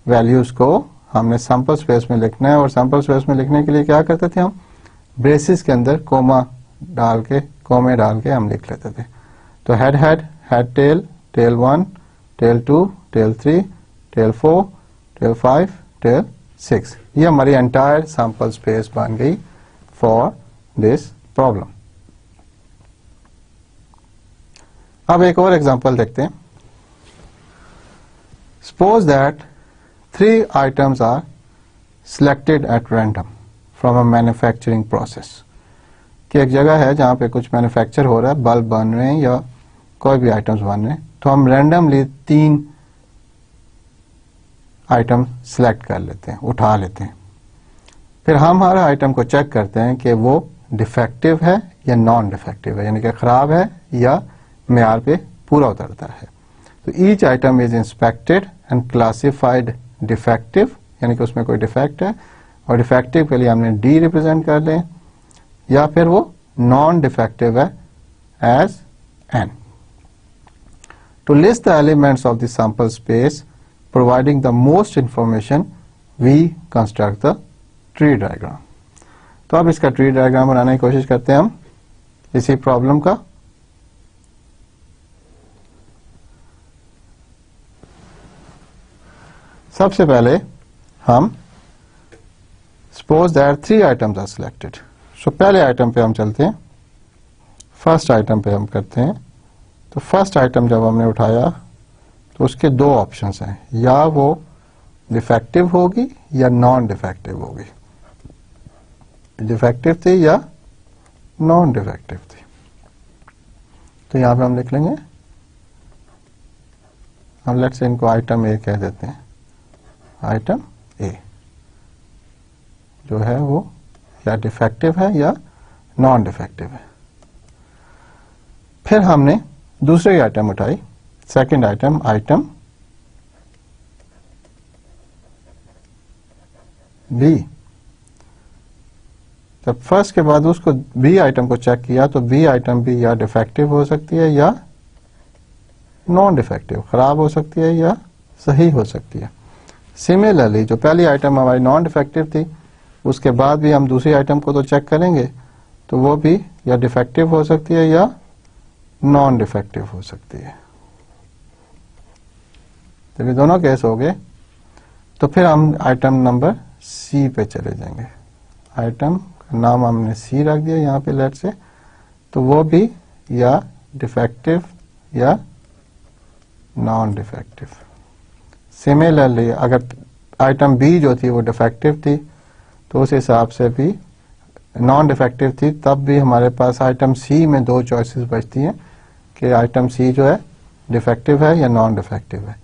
वैल्यूज को हमने सैंपल स्पेस में लिखना है। और सैंपल स्पेस में लिखने के लिए क्या करते थे, हम ब्रेसिस के अंदर कोमे डाल के हम लिख लेते थे। तो head head, head tail, tail 1, tail 2, tail 3, tail 4, tail 5, tail 6, ये हमारी एंटायर सैंपल स्पेस बन गई फॉर दिस प्रॉब्लम। अब एक और एग्जांपल देखते हैं। Suppose that 3 items are selected at random from a manufacturing process, कि एक जगह है जहां पे कुछ मैन्युफैक्चर हो रहा है, बल्ब बन रहे हैं या कोई भी आइटम्स बन रहे हैं, तो हम रैंडमली 3 आइटम सिलेक्ट कर लेते हैं, उठा लेते हैं। फिर हम हर आइटम को चेक करते हैं कि वो डिफेक्टिव है या नॉन डिफेक्टिव है, यानी कि खराब है या मेयार पे पूरा उतरता है। तो each item is inspected and classified defective, यानी कि उसमें कोई डिफेक्ट है, और डिफेक्टिव के लिए हमने डी रिप्रेजेंट कर लें, या फिर वो नॉन डिफेक्टिव है as N. To list the elements of the sample space providing the most information, we construct the tree diagram. तो अब इसका ट्री डायग्राम बनाने की कोशिश करते हैं हम इसी प्रॉब्लम का। सबसे पहले हम suppose that 3 items are selected. So पहले आइटम पे हम चलते हैं, फर्स्ट आइटम पे हम करते हैं। तो फर्स्ट आइटम जब हमने उठाया तो उसके 2 ऑप्शंस हैं, या वो डिफेक्टिव होगी या नॉन डिफेक्टिव होगी, डिफेक्टिव थी या नॉन डिफेक्टिव थी। तो यहां पे हम लिख लेंगे, हम लेट्स से इनको आइटम ए कह देते हैं। आइटम ए जो है वो या डिफेक्टिव है या नॉन डिफेक्टिव है। फिर हमने दूसरी आइटम उठाई, सेकंड आइटम, आइटम बी। जब फर्स्ट के बाद उसको बी आइटम को चेक किया तो बी आइटम भी या डिफेक्टिव हो सकती है या नॉन डिफेक्टिव, खराब हो सकती है या सही हो सकती है। सिमिलरली जो पहली आइटम हमारी नॉन डिफेक्टिव थी, उसके बाद भी हम दूसरी आइटम को तो चेक करेंगे, तो वो भी या डिफेक्टिव हो सकती है या नॉन डिफेक्टिव हो सकती है। जब ये दोनों केस हो गए तो फिर हम आइटम नंबर सी पे चले जाएंगे। आइटम का नाम हमने सी रख दिया यहाँ पे लेट से, तो वो भी या डिफेक्टिव या नॉन डिफेक्टिव। सिमिलरली अगर आइटम बी जो थी वो डिफेक्टिव थी तो उस हिसाब से भी नॉन डिफेक्टिव थी, तब भी हमारे पास आइटम सी में 2 चॉइसेस बचती हैं कि आइटम सी जो है डिफेक्टिव है या नॉन डिफेक्टिव है।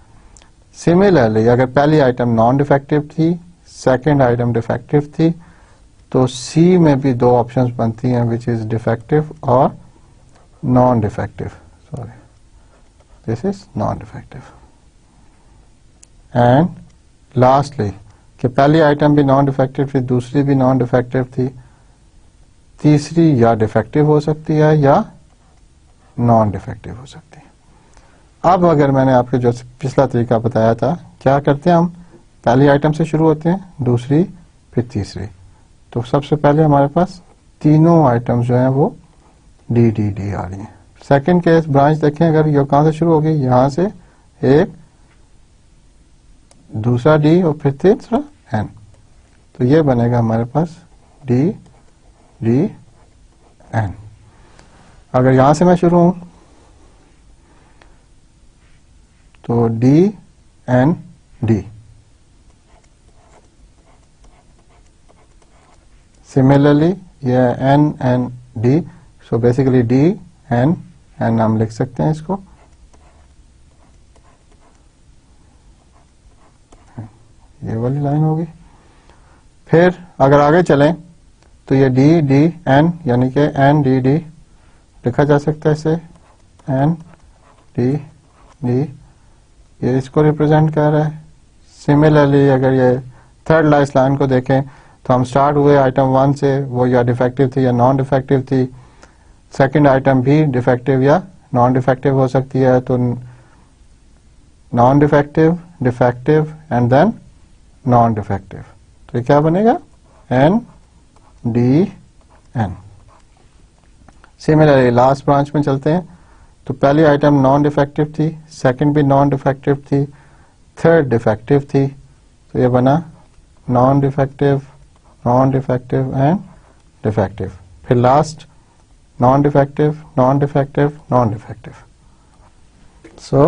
सिमिलरली अगर पहली आइटम नॉन डिफेक्टिव थी, सेकंड आइटम डिफेक्टिव थी, तो सी में भी 2 ऑप्शंस बनती हैं विच इज डिफेक्टिव और non defective. Sorry, this is non defective. And lastly कि पहली आइटम भी नॉन डिफेक्टिव थी, दूसरी भी नॉन डिफेक्टिव थी, तीसरी या डिफेक्टिव हो सकती है या नॉन डिफेक्टिव हो सकती है। अब अगर मैंने आपको जो पिछला तरीका बताया था, क्या करते हैं हम, पहली आइटम से शुरू होते हैं, दूसरी, फिर तीसरी। तो सबसे पहले हमारे पास तीनों आइटम्स जो हैं वो डी डी डी आ रही हैं। सेकंड केस ब्रांच देखें, अगर ये कहाँ से शुरू होगी, यहाँ से एक, दूसरा डी और फिर तीसरा एन, तो ये बनेगा हमारे पास डी डी एन। अगर यहां से मैं शुरू हूं तो डी एन डी, सिमिलरली ये N N D, so basically D N N हम लिख सकते हैं इसको, ये वाली लाइन होगी। फिर अगर आगे चलें तो ये डी डी एन यानी कि एन डी डी लिखा जा सकता है इसे, एन डी डी, ये इसको रिप्रेजेंट कर रहा है। सिमिलरली अगर ये थर्ड लास्ट लाइन को देखें तो हम स्टार्ट हुए आइटम 1 से, वो या डिफेक्टिव थी या नॉन डिफेक्टिव थी। सेकंड आइटम भी डिफेक्टिव या नॉन डिफेक्टिव हो सकती है, तो non defective, defective and then non defective, तो ये क्या बनेगा, N D N. Similarly last branch में चलते हैं तो पहली आइटम नॉन डिफेक्टिव थी, सेकंड भी नॉन डिफेक्टिव थी, थर्ड डिफेक्टिव थी, तो ये बना नॉन डिफेक्टिव एंड डिफेक्टिव। फिर last non defective, non defective, non defective. So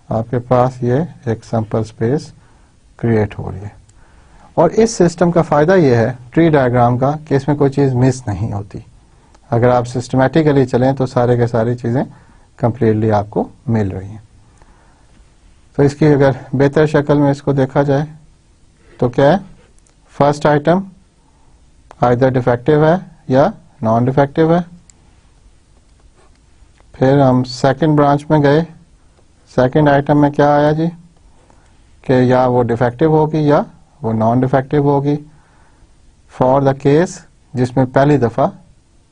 आपके पास ये एक सैंपल स्पेस क्रिएट हो रही है। और इस सिस्टम का फायदा ये है ट्री डायग्राम का कि इसमें कोई चीज मिस नहीं होती। अगर आप सिस्टमैटिकली चलें तो सारे के सारी चीजें कंप्लीटली आपको मिल रही हैं। तो इसकी अगर बेहतर शक्ल में इसको देखा जाए तो क्या है, फर्स्ट आइटम आइदर डिफेक्टिव है या नॉन डिफेक्टिव है। फिर हम सेकंड ब्रांच में गए, सेकंड आइटम में क्या आया जी कि या वो डिफेक्टिव होगी या वो नॉन डिफेक्टिव होगी। फॉर द केस जिसमें पहली दफा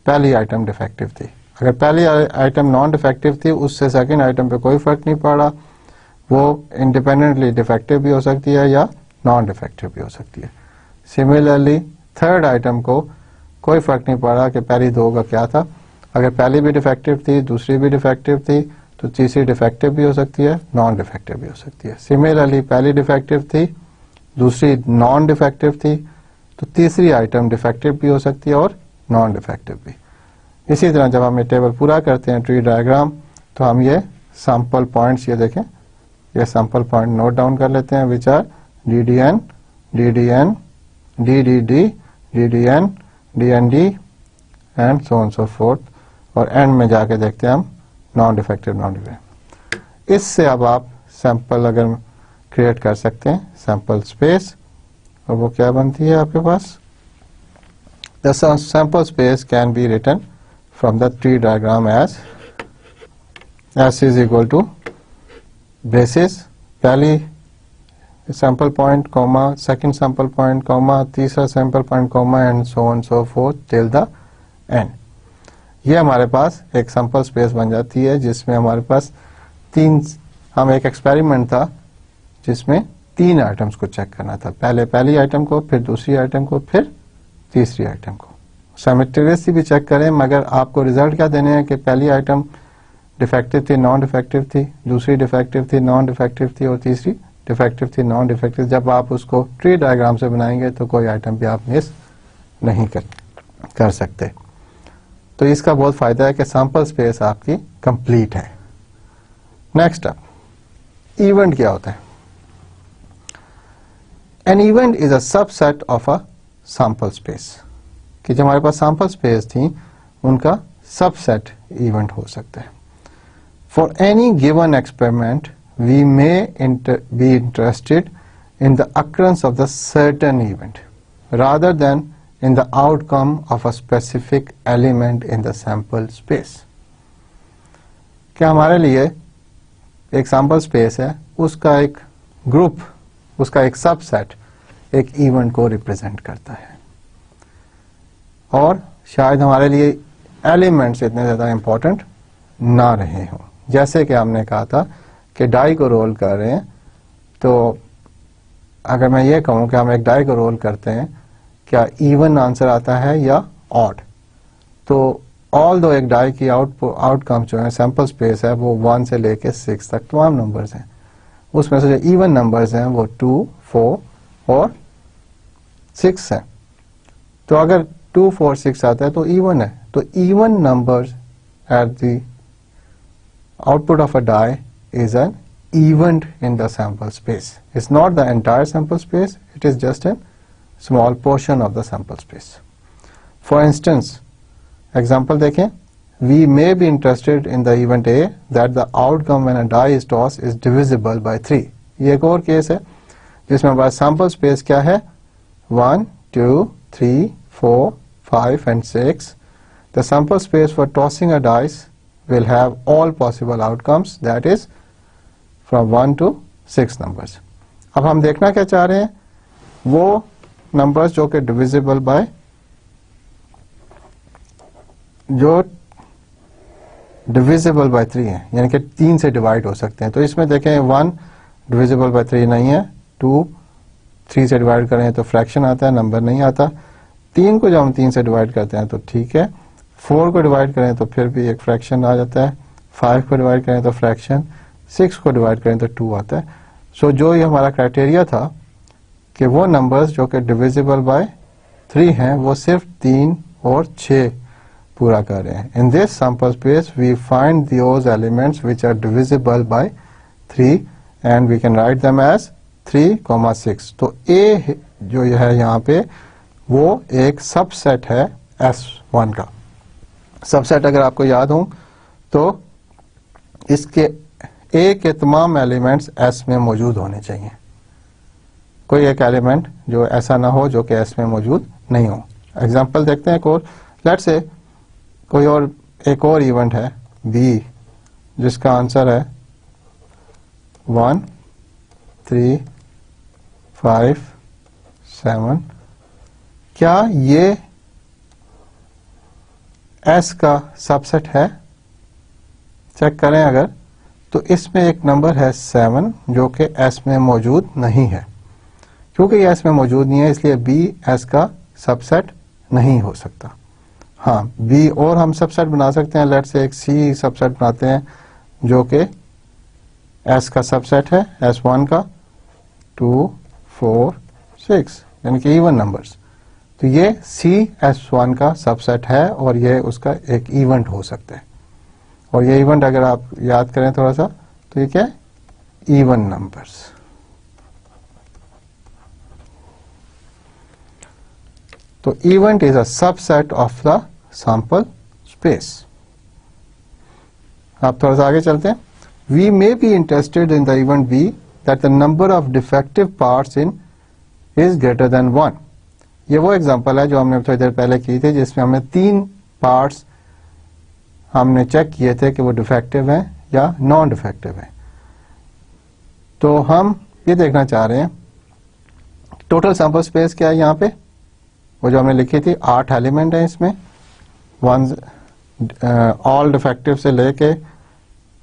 पहली आइटम डिफेक्टिव थी, अगर पहली आइटम नॉन डिफेक्टिव थी उससे सेकंड आइटम पे कोई फर्क नहीं पड़ा, वो इंडिपेंडेंटली डिफेक्टिव भी हो सकती है या नॉन डिफेक्टिव भी हो सकती है। सिमिलरली थर्ड आइटम को कोई फर्क नहीं पड़ा कि पहली दो का क्या था, अगर पहली भी डिफेक्टिव थी, दूसरी भी डिफेक्टिव थी, तो तीसरी डिफेक्टिव भी हो सकती है, नॉन डिफेक्टिव भी हो सकती है। सिमिलरली पहली डिफेक्टिव थी, दूसरी नॉन डिफेक्टिव थी, तो तीसरी आइटम डिफेक्टिव भी हो सकती है और नॉन डिफेक्टिव भी। इसी तरह जब हम ये टेबल पूरा करते हैं ट्री डायग्राम, तो हम ये सैंपल पॉइंट्स, ये देखें, ये सैंपल पॉइंट नोट डाउन कर लेते हैं, which are D D N, D D N, D D D, D D N, D N D and so on so forth, और एंड में जाके देखते हैं हम नॉन डिफेक्टिव, नॉन डिफेक्टिव। इससे अब आप सैंपल अगर क्रिएट कर सकते हैं, सैंपल स्पेस, और वो क्या बनती है आपके पास, the sample space can be written from the tree diagram as S is equal to braces, पहली sample point comma, second sample point comma, तीसरा sample point comma and so on so forth till the end. ये हमारे पास एक सैंपल स्पेस बन जाती है जिसमें हमारे पास हम एक एक्सपेरिमेंट था जिसमें 3 आइटम्स को चेक करना था, पहले पहली आइटम को, फिर दूसरी आइटम को, फिर तीसरी आइटम को। साइमल्टेनियसली भी चेक करें, मगर आपको रिजल्ट क्या देने हैं कि पहली आइटम डिफेक्टिव थी, नॉन डिफेक्टिव थी, दूसरी डिफेक्टिव थी, नॉन डिफेक्टिव थी, और तीसरी डिफेक्टिव थी, नॉन डिफेक्टिव। जब आप उसको ट्री डायग्राम से बनाएंगे तो कोई आइटम भी आप मिस नहीं कर सकते। तो इसका बहुत फायदा है कि सैंपल स्पेस आपकी कंप्लीट है। नेक्स्ट अप, इवेंट क्या होता है? An event is a subset of a sample space, कि जो हमारे पास सैंपल स्पेस थी उनका सबसेट इवेंट हो सकता है। For any given experiment we may be interested in the occurrence of the certain event rather than in the outcome of a specific element in the sample space। क्या हमारे लिए एक सैंपल स्पेस है, उसका एक ग्रुप, उसका एक सबसेट एक इवेंट को रिप्रेजेंट करता है, और शायद हमारे लिए एलिमेंट्स इतने ज्यादा इंपॉर्टेंट ना रहे हों। जैसे कि हमने कहा था कि डाई को रोल कर रहे हैं तो अगर मैं ये कहूँ कि हम एक डाई को रोल करते हैं, क्या इवन आंसर आता है या ऑड? तो ऑल दो एक डाई की आउटकम जो है सैंपल स्पेस है वो 1 से लेके 6 तक तमाम नंबर्स हैं, उसमें से जो इवन नंबर्स हैं वो 2, 4 और 6 हैं। तो अगर 2, 4, 6 आता है तो इवन है। तो even numbers at the output of a die is an event in the sample space. It's not the entire sample space, it is just a small portion of the sample space. For instance, example देखें, we may be interested in the event A that the outcome when a die is tossed is divisible by 3. ये एक और केस है जिसमें हमारा sample space क्या है? 1, 2, 3, 4, 5 and 6. The sample space for tossing a dice will have all possible outcomes, that is from 1 to 6 numbers. अब हम देखना क्या चाह रहे हैं? वो नंबर्स जो कि डिविजिबल बाय, जो डिविजिबल बाय 3 है, यानी कि 3 से डिवाइड हो सकते हैं। तो इसमें देखें 1 डिविजिबल बाय 3 नहीं है, 2 3 से डिवाइड करें तो फ्रैक्शन आता है, नंबर नहीं आता। 3 को जब हम 3 से डिवाइड करते हैं तो ठीक है, 4 को डिवाइड करें तो फिर भी एक फ्रैक्शन आ जाता है, 5 को डिवाइड करें तो फ्रैक्शन, 6 को डिवाइड करें तो 2 आता है। सो जो ये हमारा क्राइटेरिया था कि वो नंबर्स जो कि डिविजिबल बाय 3 हैं वो सिर्फ 3 और 6 पूरा कर रहे हैं। In this sample space we find those elements which are divisible by 3 and we can write them as 3, 6। तो ए जो ये है यहाँ पे वो एक सबसेट है S1 का। सबसेट अगर आपको याद हो तो इसके ए के तमाम एलिमेंट्स एस में मौजूद होने चाहिए, कोई एक एलिमेंट जो ऐसा ना हो जो कि एस में मौजूद नहीं हो। एग्जांपल देखते हैं एक और, लेट्स से कोई और एक और इवेंट है बी जिसका आंसर है 1, 3, 5, 7। क्या ये एस का सबसेट है? चेक करें अगर, तो इसमें एक नंबर है 7 जो कि एस में मौजूद नहीं है। क्योंकि ये एस में मौजूद नहीं है इसलिए बी एस का सबसेट नहीं हो सकता। हाँ, बी और हम सबसेट बना सकते हैं, लेट्स से एक सी सबसेट बनाते हैं जो कि एस का सबसेट है, S1 का 2, 4, 6 यानी कि इवन नंबर्स। तो ये सी S1 का सबसेट है और ये उसका एक इवेंट हो सकता है। और ये इवेंट अगर आप याद करें थोड़ा सा तो ये क्या है? Even numbers. तो event is a subset of the sample space. आप थोड़ा सा आगे चलते हैं। We may be interested in the event B that the number of defective parts in is greater than 1। ये वो एग्जांपल है जो हमने थोड़ी देर पहले की थी जिसमें हमने 3 पार्ट्स हमने चेक किए थे कि वो डिफेक्टिव हैं या नॉन डिफेक्टिव हैं। तो हम ये देखना चाह रहे हैं टोटल सैंपल स्पेस क्या है यहाँ पे, वो जो हमने लिखी थी 8 एलिमेंट है इसमें, ऑल डिफेक्टिव से लेके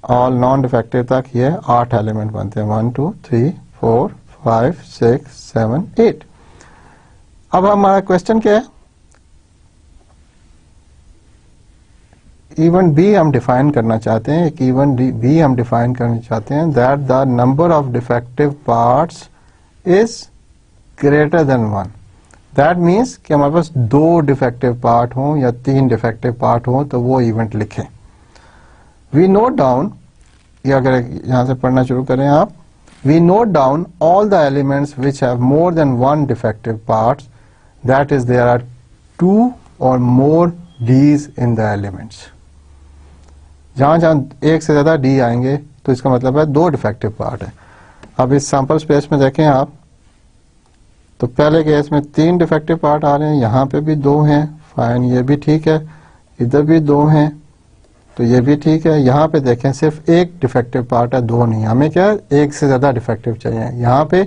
ऑल नॉन डिफेक्टिव तक ये 8 एलिमेंट बनते हैं, 1, 2, 3, 4, 5, 6, 7, 8। अब हमारा क्वेश्चन क्या है? इवेंट बी हम डिफाइन करना चाहते हैं, एक इवेंट बी हम डिफाइन करना चाहते हैं that the number of defective parts is greater than 1। That means कि हमारे पास 2 डिफेक्टिव पार्ट हों या 3 डिफेक्टिव पार्ट हों तो वो इवेंट लिखें। वी नोट डाउन, ये अगर यहां से पढ़ना शुरू करें आप, we note down all the elements which have more than 1 defective parts, that is there are 2 or more Ds in the elements. जहां जहां एक से ज्यादा डी आएंगे तो इसका मतलब है 2 डिफेक्टिव पार्ट है। अब इस सैंपल स्पेस में देखें आप, तो पहले केस में 3 डिफेक्टिव पार्ट आ रहे हैं, यहाँ पे भी 2 हैं, फाइन, ये भी ठीक है, इधर भी 2 हैं तो ये भी ठीक है। यहाँ पे देखें सिर्फ एक डिफेक्टिव पार्ट है, 2 नहीं, हमें क्या है एक से ज्यादा डिफेक्टिव चाहिए। यहाँ पे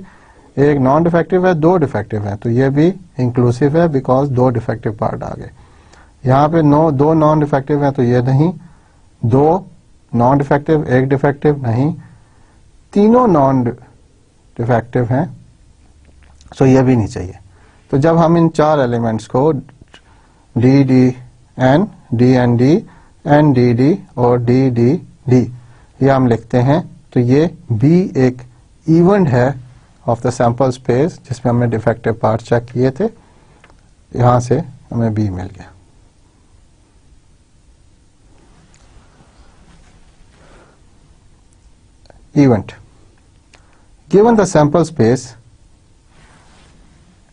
एक नॉन डिफेक्टिव है, 2 डिफेक्टिव है, तो ये भी इंक्लूसिव है बिकॉज 2 डिफेक्टिव पार्ट आ गए। यहाँ पे 2 नॉन डिफेक्टिव है तो ये नहीं, 2 नॉन डिफेक्टिव, 1 डिफेक्टिव नहीं, तीनों नॉन डिफेक्टिव हैं सो ये भी नहीं चाहिए। तो जब हम इन चार एलिमेंट्स को D D N D N D D और डी डी डी ये हम लिखते हैं, तो ये बी एक इवेंट है ऑफ द सैंपल स्पेस जिसमें हमने डिफेक्टिव पार्ट चेक किए थे, यहां से हमें बी मिल गया। Event. Given the sample space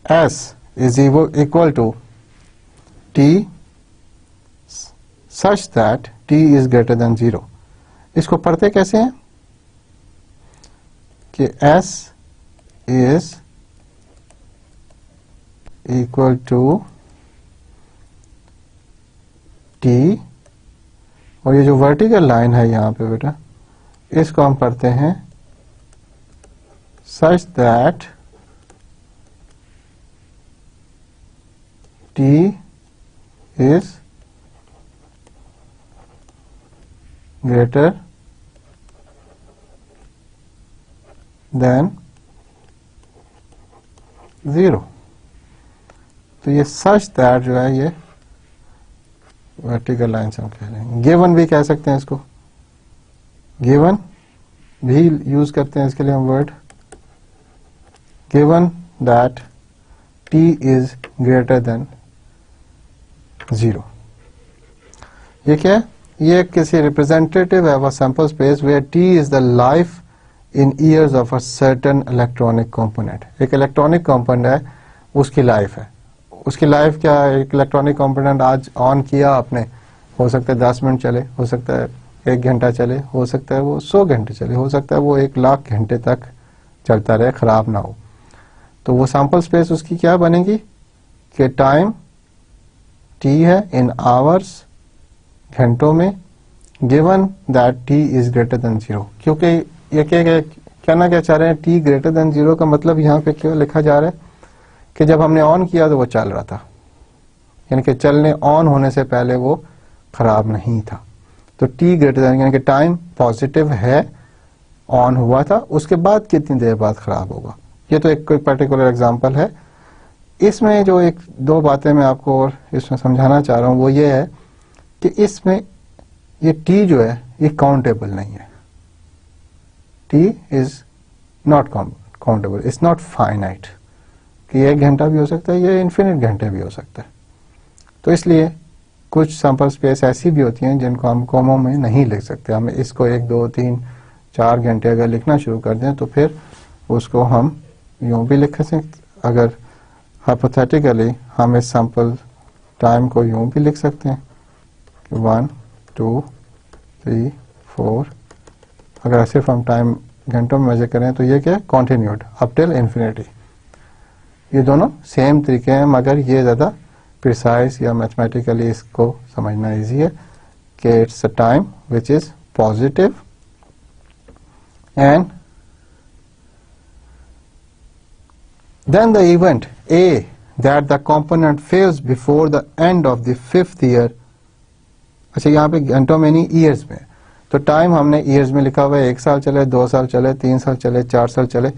S is equal to T such that T is greater than 0. इसको पढ़ते कैसे हैं कि S is equal to T, और ये जो वर्टिकल लाइन है यहाँ पे बेटा, इसको हम पढ़ते हैं such that T is greater than 0। तो ये such that जो है ये वर्टिकल लाइन से हम कह रहे हैं। गिवन भी कह सकते हैं इसको, गिवन भी यूज करते हैं इसके लिए हम word, given that T is greater than 0। ये क्या है? ये किसी रिप्रेजेंटेटिव है of sample space where T is the life in years of a certain electronic component. एक इलेक्ट्रॉनिक कंपोनेंट है, उसकी लाइफ है। उसकी लाइफ क्या है? एक इलेक्ट्रॉनिक कंपोनेंट आज ऑन किया आपने, हो सकता है 10 मिनट चले, हो सकता है 1 घंटा चले, हो सकता है वो 100 घंटे चले, हो सकता है वो 1,00,000 घंटे तक चलता रहे, खराब ना हो। तो वो सैंपल स्पेस उसकी क्या बनेगी कि टाइम टी है इन आवर्स, घंटों में, given that T is greater than 0। क्योंकि ये कहना क्या चाह रहे हैं, टी ग्रेटर देन 0 का मतलब यहाँ पे क्यों लिखा जा रहा है कि जब हमने ऑन किया तो वो चल रहा था, यानी कि चलने ऑन होने से पहले वो खराब नहीं था। तो टी ग्रेटर देन यानी कि टाइम पॉजिटिव है, ऑन हुआ था, उसके बाद कितनी देर बाद खराब होगा। ये तो एक कोई पर्टिकुलर एग्जांपल है। इसमें जो एक दो बातें मैं आपको और इसमें समझाना चाह रहा हूं वो ये है कि इसमें ये टी जो है ये काउंटेबल नहीं है। T is not countable, it's not finite कि 1 घंटा भी हो सकता है, ये इन्फिनिट घंटे भी हो सकता है। तो इसलिए कुछ सैंपल स्पेस ऐसी भी होती हैं जिनको हम कॉमों में नहीं लिख सकते। हम इसको 1, 2, 3, 4 घंटे अगर लिखना शुरू कर दें तो फिर उसको हम यूं भी लिख सकते। अगर हाइपोथेटिकली हम इस सैंपल टाइम को यूं भी लिख सकते हैं कि 1, 2, 3, 4। अगर सिर्फ हम टाइम घंटों में मेजर करें तो ये क्या है, कॉन्टिन्यूड अप टिल इन्फिनिटी। ये दोनों सेम तरीके हैं, मगर ये ज़्यादा प्रिसाइज या मैथमेटिकली इसको समझना इजी है कि it's a time which is positive and then the event A that the component fails before the end of the 5th year। अच्छा यहाँ पे घंटों में नहीं, ईयर्स में। तो टाइम हमने ईयर्स में लिखा हुआ है, 1 साल चले, 2 साल चले, 3 साल चले, 4 साल चले।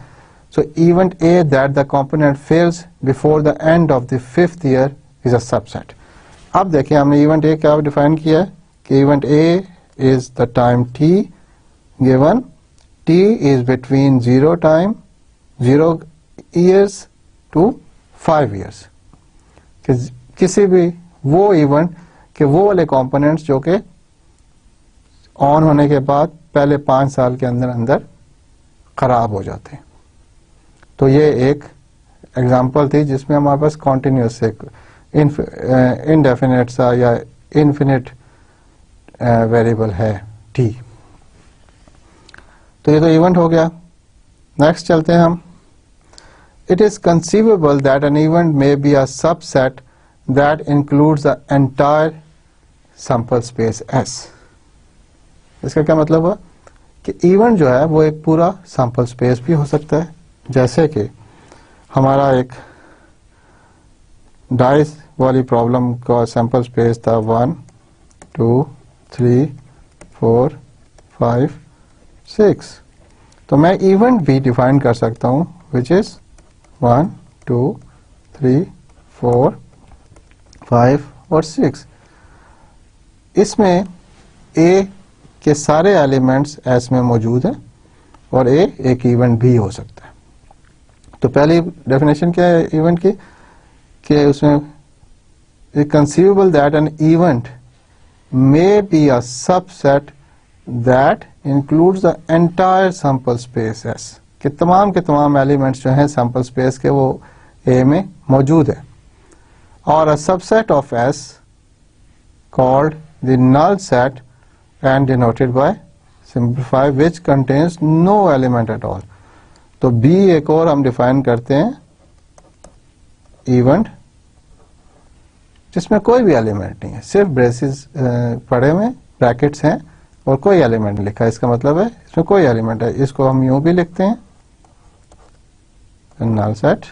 सो event A that the component fails before the end of the 5th year is a subset। अब देखिए हमने इवेंट A क्या डिफाइन किया है कि event A is the time T given T is between 0 time 0 years to 5 years। कि किसी भी वो इवेंट के वो वाले कंपोनेंट्स जो कि ऑन होने के बाद पहले 5 साल के अंदर अंदर खराब हो जाते हैं। तो ये एक एग्जांपल थी जिसमें हमारे पास कॉन्टिन्यूस एक इनडेफिनेट सा या इनफिनिट वेरिएबल है टी। तो ये तो इवेंट हो गया। नेक्स्ट चलते हैं हम। It is conceivable that an event may be a subset that includes the entire sample space S। इसका क्या मतलब है कि इवेंट जो है वो एक पूरा सैंपल स्पेस भी हो सकता है। जैसे कि हमारा एक डाइस वाली प्रॉब्लम का सैंपल स्पेस था 1, 2, 3, 4, 5, 6। तो मैं इवेंट भी डिफाइन कर सकता हूं विच इज 1, 2, 3, 4, 5 और 6। इसमें A के सारे एलिमेंट्स S में मौजूद हैं और A एक इवेंट भी हो सकता है। तो पहली डेफिनेशन क्या है इवेंट की कि उसमें conceivable that an event may be a subset that includes the entire sample space S, कि तमाम के तमाम एलिमेंट्स जो हैं सैंपल स्पेस के वो A में मौजूद है, और a subset of S called the null set and denoted by simplify which contains no element at all। तो B एक और हम डिफाइन करते हैं इवेंट जिसमें कोई भी एलिमेंट नहीं है, सिर्फ ब्रेसेस पड़े हुए ब्रैकेट्स हैं और कोई एलिमेंट लिखा है, इसका मतलब है इसमें कोई एलिमेंट है। इसको हम यूं भी लिखते हैं, नल सेट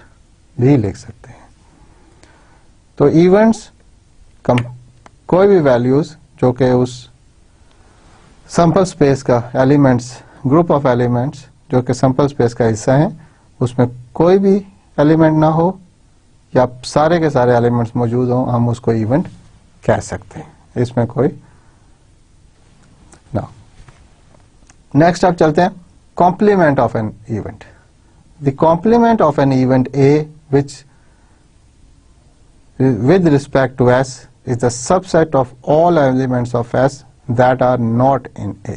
भी लिख सकते हैं। तो इवेंट्स कोई भी वैल्यूज जो कि उस सैंपल स्पेस का एलिमेंट्स, ग्रुप ऑफ एलिमेंट्स जो कि सैंपल स्पेस का हिस्सा है, उसमें कोई भी एलिमेंट ना हो या सारे के सारे एलिमेंट्स मौजूद हों, हम उसको इवेंट कह सकते हैं। इसमें कोई ना। नेक्स्ट अब चलते हैं complement of an event. The complement of an event A which with respect to S is the subset of all elements of S that are not in A,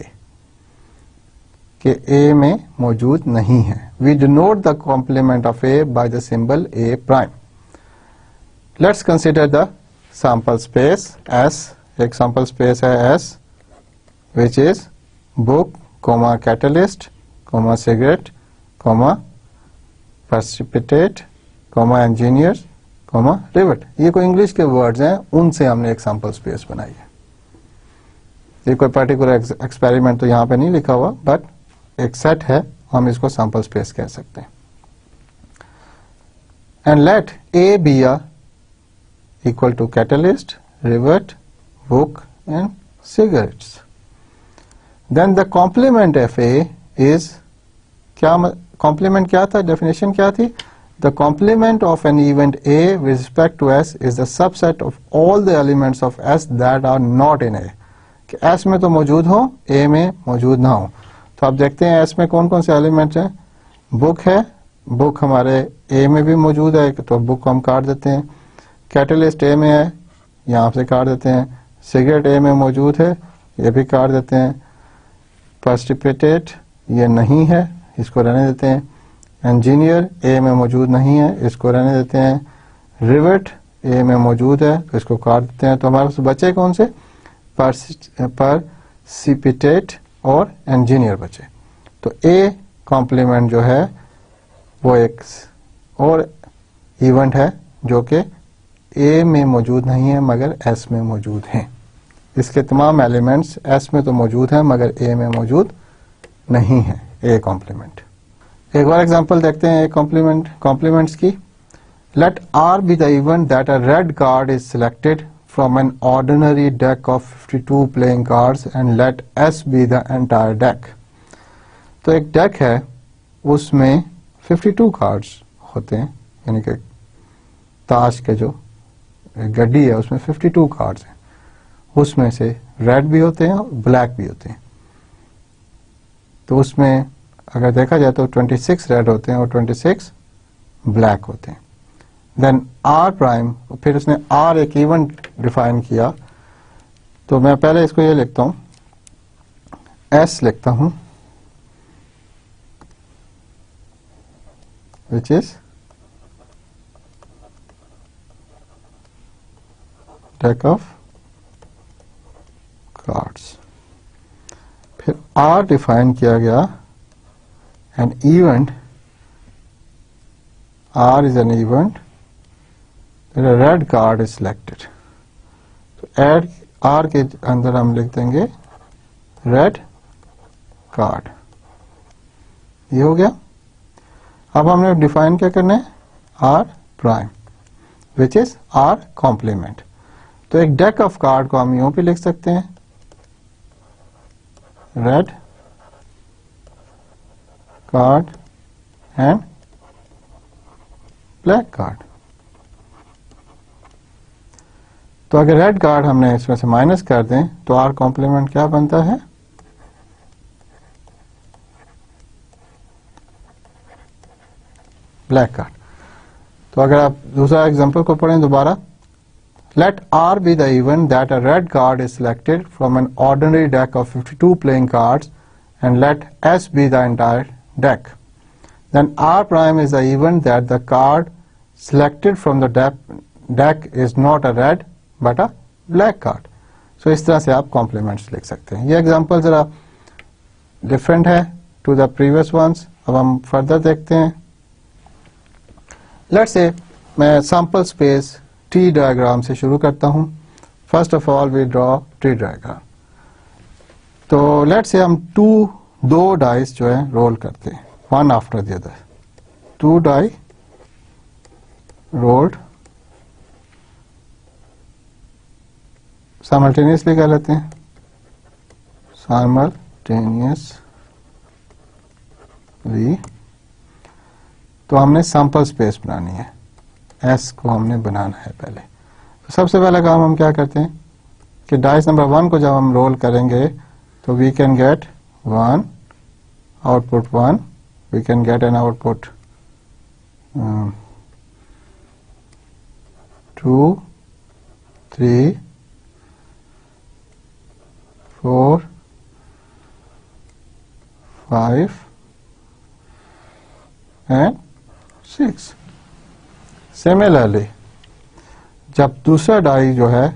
कि A में मौजूद नहीं है। We denote the complement of A by the symbol A prime। Let's consider the sample space S। एक sample space है S which is book, catalyst, cigarette, precipitate, engineer, revert. ये कोई इंग्लिश के वर्ड्स हैं, उनसे हमने एक सैंपल स्पेस बनाई है। ये कोई पर्टिकुलर एक्सपेरिमेंट तो यहाँ पे नहीं लिखा हुआ, बट एक सेट है, हम इसको सैंपल स्पेस कह सकते हैं। एंड लेट ए बी आ equal to catalyst, rivet, book and cigarettes. Then the complement of A is क्या, कॉम्प्लीमेंट क्या था, डेफिनेशन क्या थी? The complement of an event A with respect to S is the subset of all the elements of S that are not in A। कि S में तो मौजूद हो, A में मौजूद ना हो। तो आप देखते हैं S में कौन कौन से एलिमेंट्स हैं। बुक है, बुक हमारे A में भी मौजूद है, तो बुक को हम काट देते हैं। कैटलिस्ट A में है, यहाँ से काट देते हैं। सिगरेट A में मौजूद है, ये भी काट देते हैं। प्रेसिपिटेट ये नहीं है, इसको रहने देते हैं। इंजीनियर ए में मौजूद नहीं है, इसको रहने देते हैं। रिवर्ट ए में मौजूद है, तो इसको काट देते हैं। तो हमारे पास बचे कौन से? प्रेसिपिटेट और इंजीनियर बचे। तो ए कॉम्प्लीमेंट जो है वो एक और इवेंट है जो कि ए में मौजूद नहीं है मगर एस में मौजूद हैं। इसके तमाम एलिमेंट्स एस में तो मौजूद हैं मगर ए में मौजूद नहीं है। A complement. एक और एग्जांपल देखते हैं कॉम्प्लीमेंट्स की। Let R be the event that a red card is selected from an ordinary deck of 52 playing cards and let S be the entire deck. तो एक डेक है, उसमें 52 कार्ड्स होते हैं, यानी कि ताश के जो गड्डी है उसमें 52 कार्ड्स हैं, उसमें से रेड भी होते हैं और ब्लैक भी होते हैं। तो उसमें अगर देखा जाए तो 26 रेड होते हैं और 26 ब्लैक होते हैं। देन आर प्राइम, फिर उसने आर एक इवेंट डिफाइन किया। तो मैं पहले इसको ये लिखता हूं, एस लिखता हूं, which is deck of cards. फिर आर डिफाइन किया गया, an event R is an event that a red card is selected। तो add R के अंदर हम लिख देंगे red card। ये हो गया। अब हमने डिफाइन क्या करना है? R prime which is R complement। तो एक डेक ऑफ कार्ड को हम यूं भी लिख सकते हैं, red card and black card. तो अगर रेड कार्ड हमने इसमें से माइनस कर दें तो आर कॉम्प्लीमेंट क्या बनता है, ब्लैक कार्ड। तो अगर आप दूसरा एग्जांपल को पढ़ें दोबारा, let R be the event that a red card is selected from an ordinary deck of 52 playing cards and let S be the entire deck. Then R prime is the event that the card selected from the deck is not a red but a black card. So इस तरह से आप कॉम्प्लीमेंट्स लिख सकते हैं। ये एग्जांपल जरा डिफरेंट है टू द प्रीवियस वंस। अब हम फर्दर देखते हैं। लेट्स से मैं सैंपल स्पेस ट्री डायग्राम से शुरू करता हूं। First of all we draw tree diagram. तो लेट्स से हम दो डाइस जो है रोल करते हैं, one after the other. 2 die rolled simultaneously कर लेते हैं, साइमल्टेनियसली। तो हमने सैंपल स्पेस बनानी है, एस को हमने बनाना है पहले। तो सबसे पहला काम हम क्या करते हैं कि डाइस नंबर 1 को जब हम रोल करेंगे तो we can get 1 output 1, we can get an output 2, 3, 4, 5 and 6। Similarly जब दूसरा डाई जो है,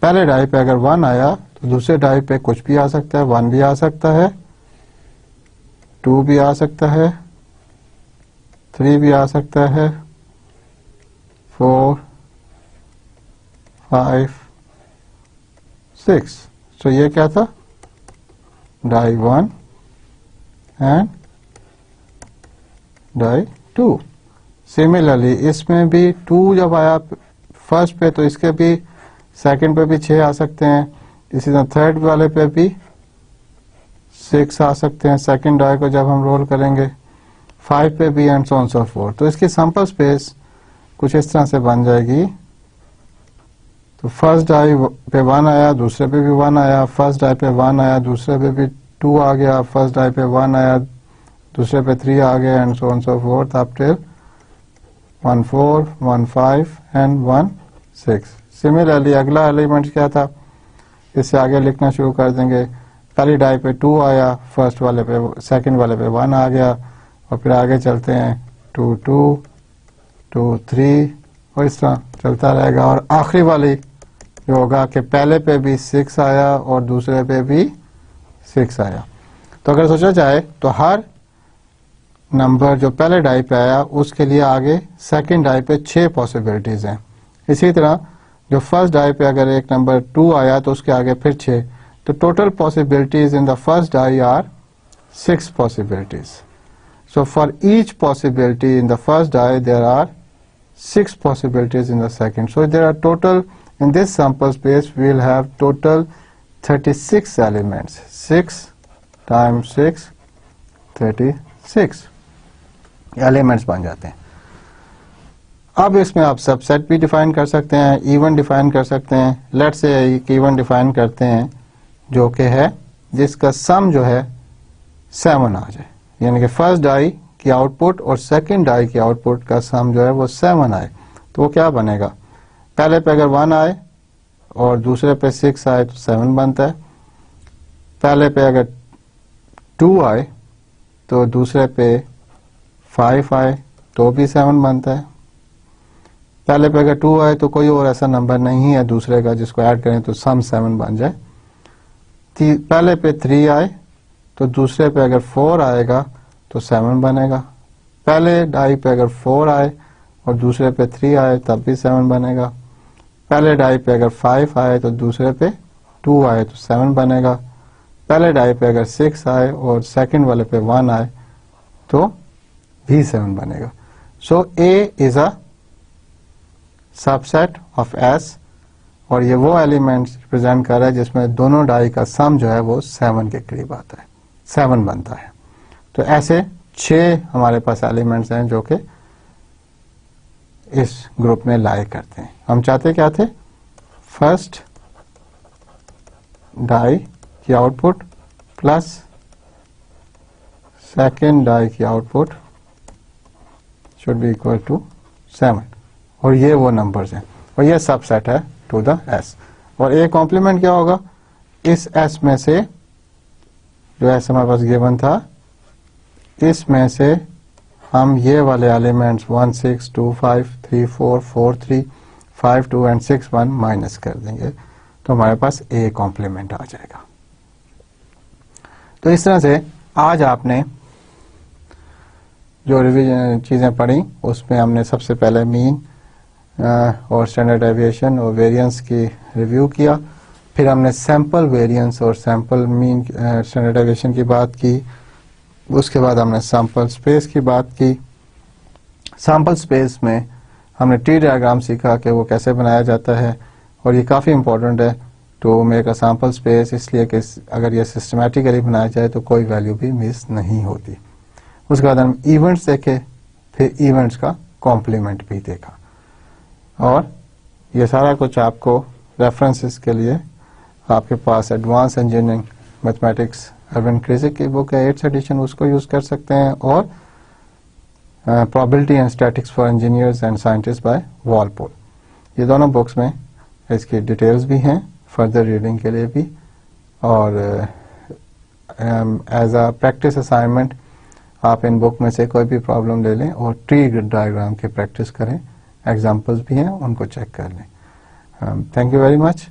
पहले डाई पे अगर 1 आया तो दूसरे डाई पे कुछ भी आ सकता है, 1 भी आ सकता है, 2 भी आ सकता है, 3 भी आ सकता है, 4, 5, 6। तो ये क्या था, डाई 1 एंड डाई 2। सिमिलरली इसमें भी 2 जब आया फर्स्ट पे तो इसके भी सेकंड पे भी 6 आ सकते हैं, इसी तरह थर्ड वाले पे भी 6 आ सकते हैं सेकंड डाई को जब हम रोल करेंगे, 5 पे भी and so on so fourth. तो इसकी सैंपल स्पेस कुछ इस तरह से बन जाएगी। तो फर्स्ट डाई पे 1 आया, दूसरे पे भी 1 आया, फर्स्ट डाई पे 1 आया, दूसरे पे भी 2 आ गया, फर्स्ट डाई पे 1 आया, दूसरे पे 3 आ गए and so on so fourth up till 1, 4, 1, 5 and 1, 6। Similarly अगला एलिमेंट क्या था, इससे आगे लिखना शुरू कर देंगे। पहली डाई पे 2 आया, फर्स्ट वाले पे सेकंड वाले पे 1 आ गया, और फिर आगे चलते हैं 2, 2, 2, 3 और इस तरह चलता रहेगा। और आखिरी वाली जो होगा कि पहले पे भी 6 आया और दूसरे पे भी 6 आया। तो अगर सोचा जाए तो हर नंबर जो पहले डाई पे आया उसके लिए आगे सेकंड डाई पे 6 पॉसिबिलिटीज हैं। इसी तरह जो फर्स्ट डाई पे अगर एक नंबर 2 आया तो उसके आगे फिर 6। तो total possibilities in the first die are 6 possibilities. So for each possibility in the first die there are 6 possibilities in the second. So there are total, in this sample space we will have total 36 elements. 6 times 6, 36 elements बन जाते हैं। अब इसमें आप सबसेट भी डिफाइन कर सकते हैं, इवन डिफाइन कर सकते हैं। लेट्स से एक इवन डिफाइन करते हैं जो कि है जिसका सम जो है 7 आ जाए, यानी कि फर्स्ट डाई की आउटपुट और सेकंड डाई की आउटपुट का सम जो है वो 7 आए। तो वो क्या बनेगा, पहले पे अगर 1 आए और दूसरे पे 6 आए तो 7 बनता है। पहले पे अगर 2 आए तो दूसरे पे 5 आए तो भी 7 बनता है। पहले पे अगर 2 आए तो कोई और ऐसा नंबर नहीं है दूसरे का जिसको ऐड करें तो सम 7 बन जाए। पहले पे 3 आए तो दूसरे पे अगर 4 आएगा तो 7 बनेगा। पहले डाई पे अगर 4 आए और दूसरे पे 3 आए तब भी 7 बनेगा। पहले डाई पे अगर 5 आए तो दूसरे पे 2 आए तो 7 बनेगा। पहले डाई पे अगर 6 आए और सेकंड वाले पे 1 आए तो भी 7 बनेगा। सो A is a subset of S और ये वो एलिमेंट्स रिप्रेजेंट कर रहा है जिसमें दोनों डाई का सम जो है वो 7 के करीब आता है, 7 बनता है। तो ऐसे 6 हमारे पास एलिमेंट्स हैं जो कि इस ग्रुप में लाई करते हैं। हम चाहते क्या थे, फर्स्ट डाई की आउटपुट प्लस सेकेंड डाई की output should be equal to 7, और ये वो नंबर्स हैं और ये सबसेट है टू द S। और A कॉम्प्लीमेंट क्या होगा, इस S में से जो S हमारे पास गिवन था, इसमें से हम ये वाले एलिमेंट्स 1 6 2 5 3 4 4 3 5 2 एंड 6 1 माइनस कर देंगे तो हमारे पास A कॉम्प्लीमेंट आ जाएगा। तो इस तरह से आज आपने जो रिवीजन चीज़ें पढ़ी उसमें हमने सबसे पहले मीन और स्टैंडर्ड डेविएशन और वेरिएंस की रिव्यू किया, फिर हमने सैंपल वेरिएंस और सैंपल मीन स्टैंडर्ड डेविएशन की बात की, उसके बाद हमने सैंपल स्पेस की बात की। सैंपल स्पेस में हमने ट्री डायग्राम सीखा कि वो कैसे बनाया जाता है और ये काफ़ी इंपॉर्टेंट है to make a sample space, इसलिए कि अगर ये सिस्टमैटिकली बनाया जाए तो कोई वैल्यू भी मिस नहीं होती। उसके बाद हम इवेंट्स देखे, फिर इवेंट्स का कॉम्प्लीमेंट भी देखा, और ये सारा कुछ आपको रेफरेंसेस के लिए आपके पास एडवांस इंजीनियरिंग मैथमेटिक्स अरविंद क्रिजिक की बुक है 8th एडिशन, उसको यूज़ कर सकते हैं, और probability and statics for engineers and scientist by Walpole, ये दोनों बुक्स में इसकी डिटेल्स भी हैं फर्दर रीडिंग के लिए भी। और एज अ प्रैक्टिस असाइनमेंट आप इन बुक में से कोई भी प्रॉब्लम ले लें और ट्री डायग्राम की प्रैक्टिस करें, एग्जाम्पल्स भी हैं उनको चेक कर लें। Thank you very much.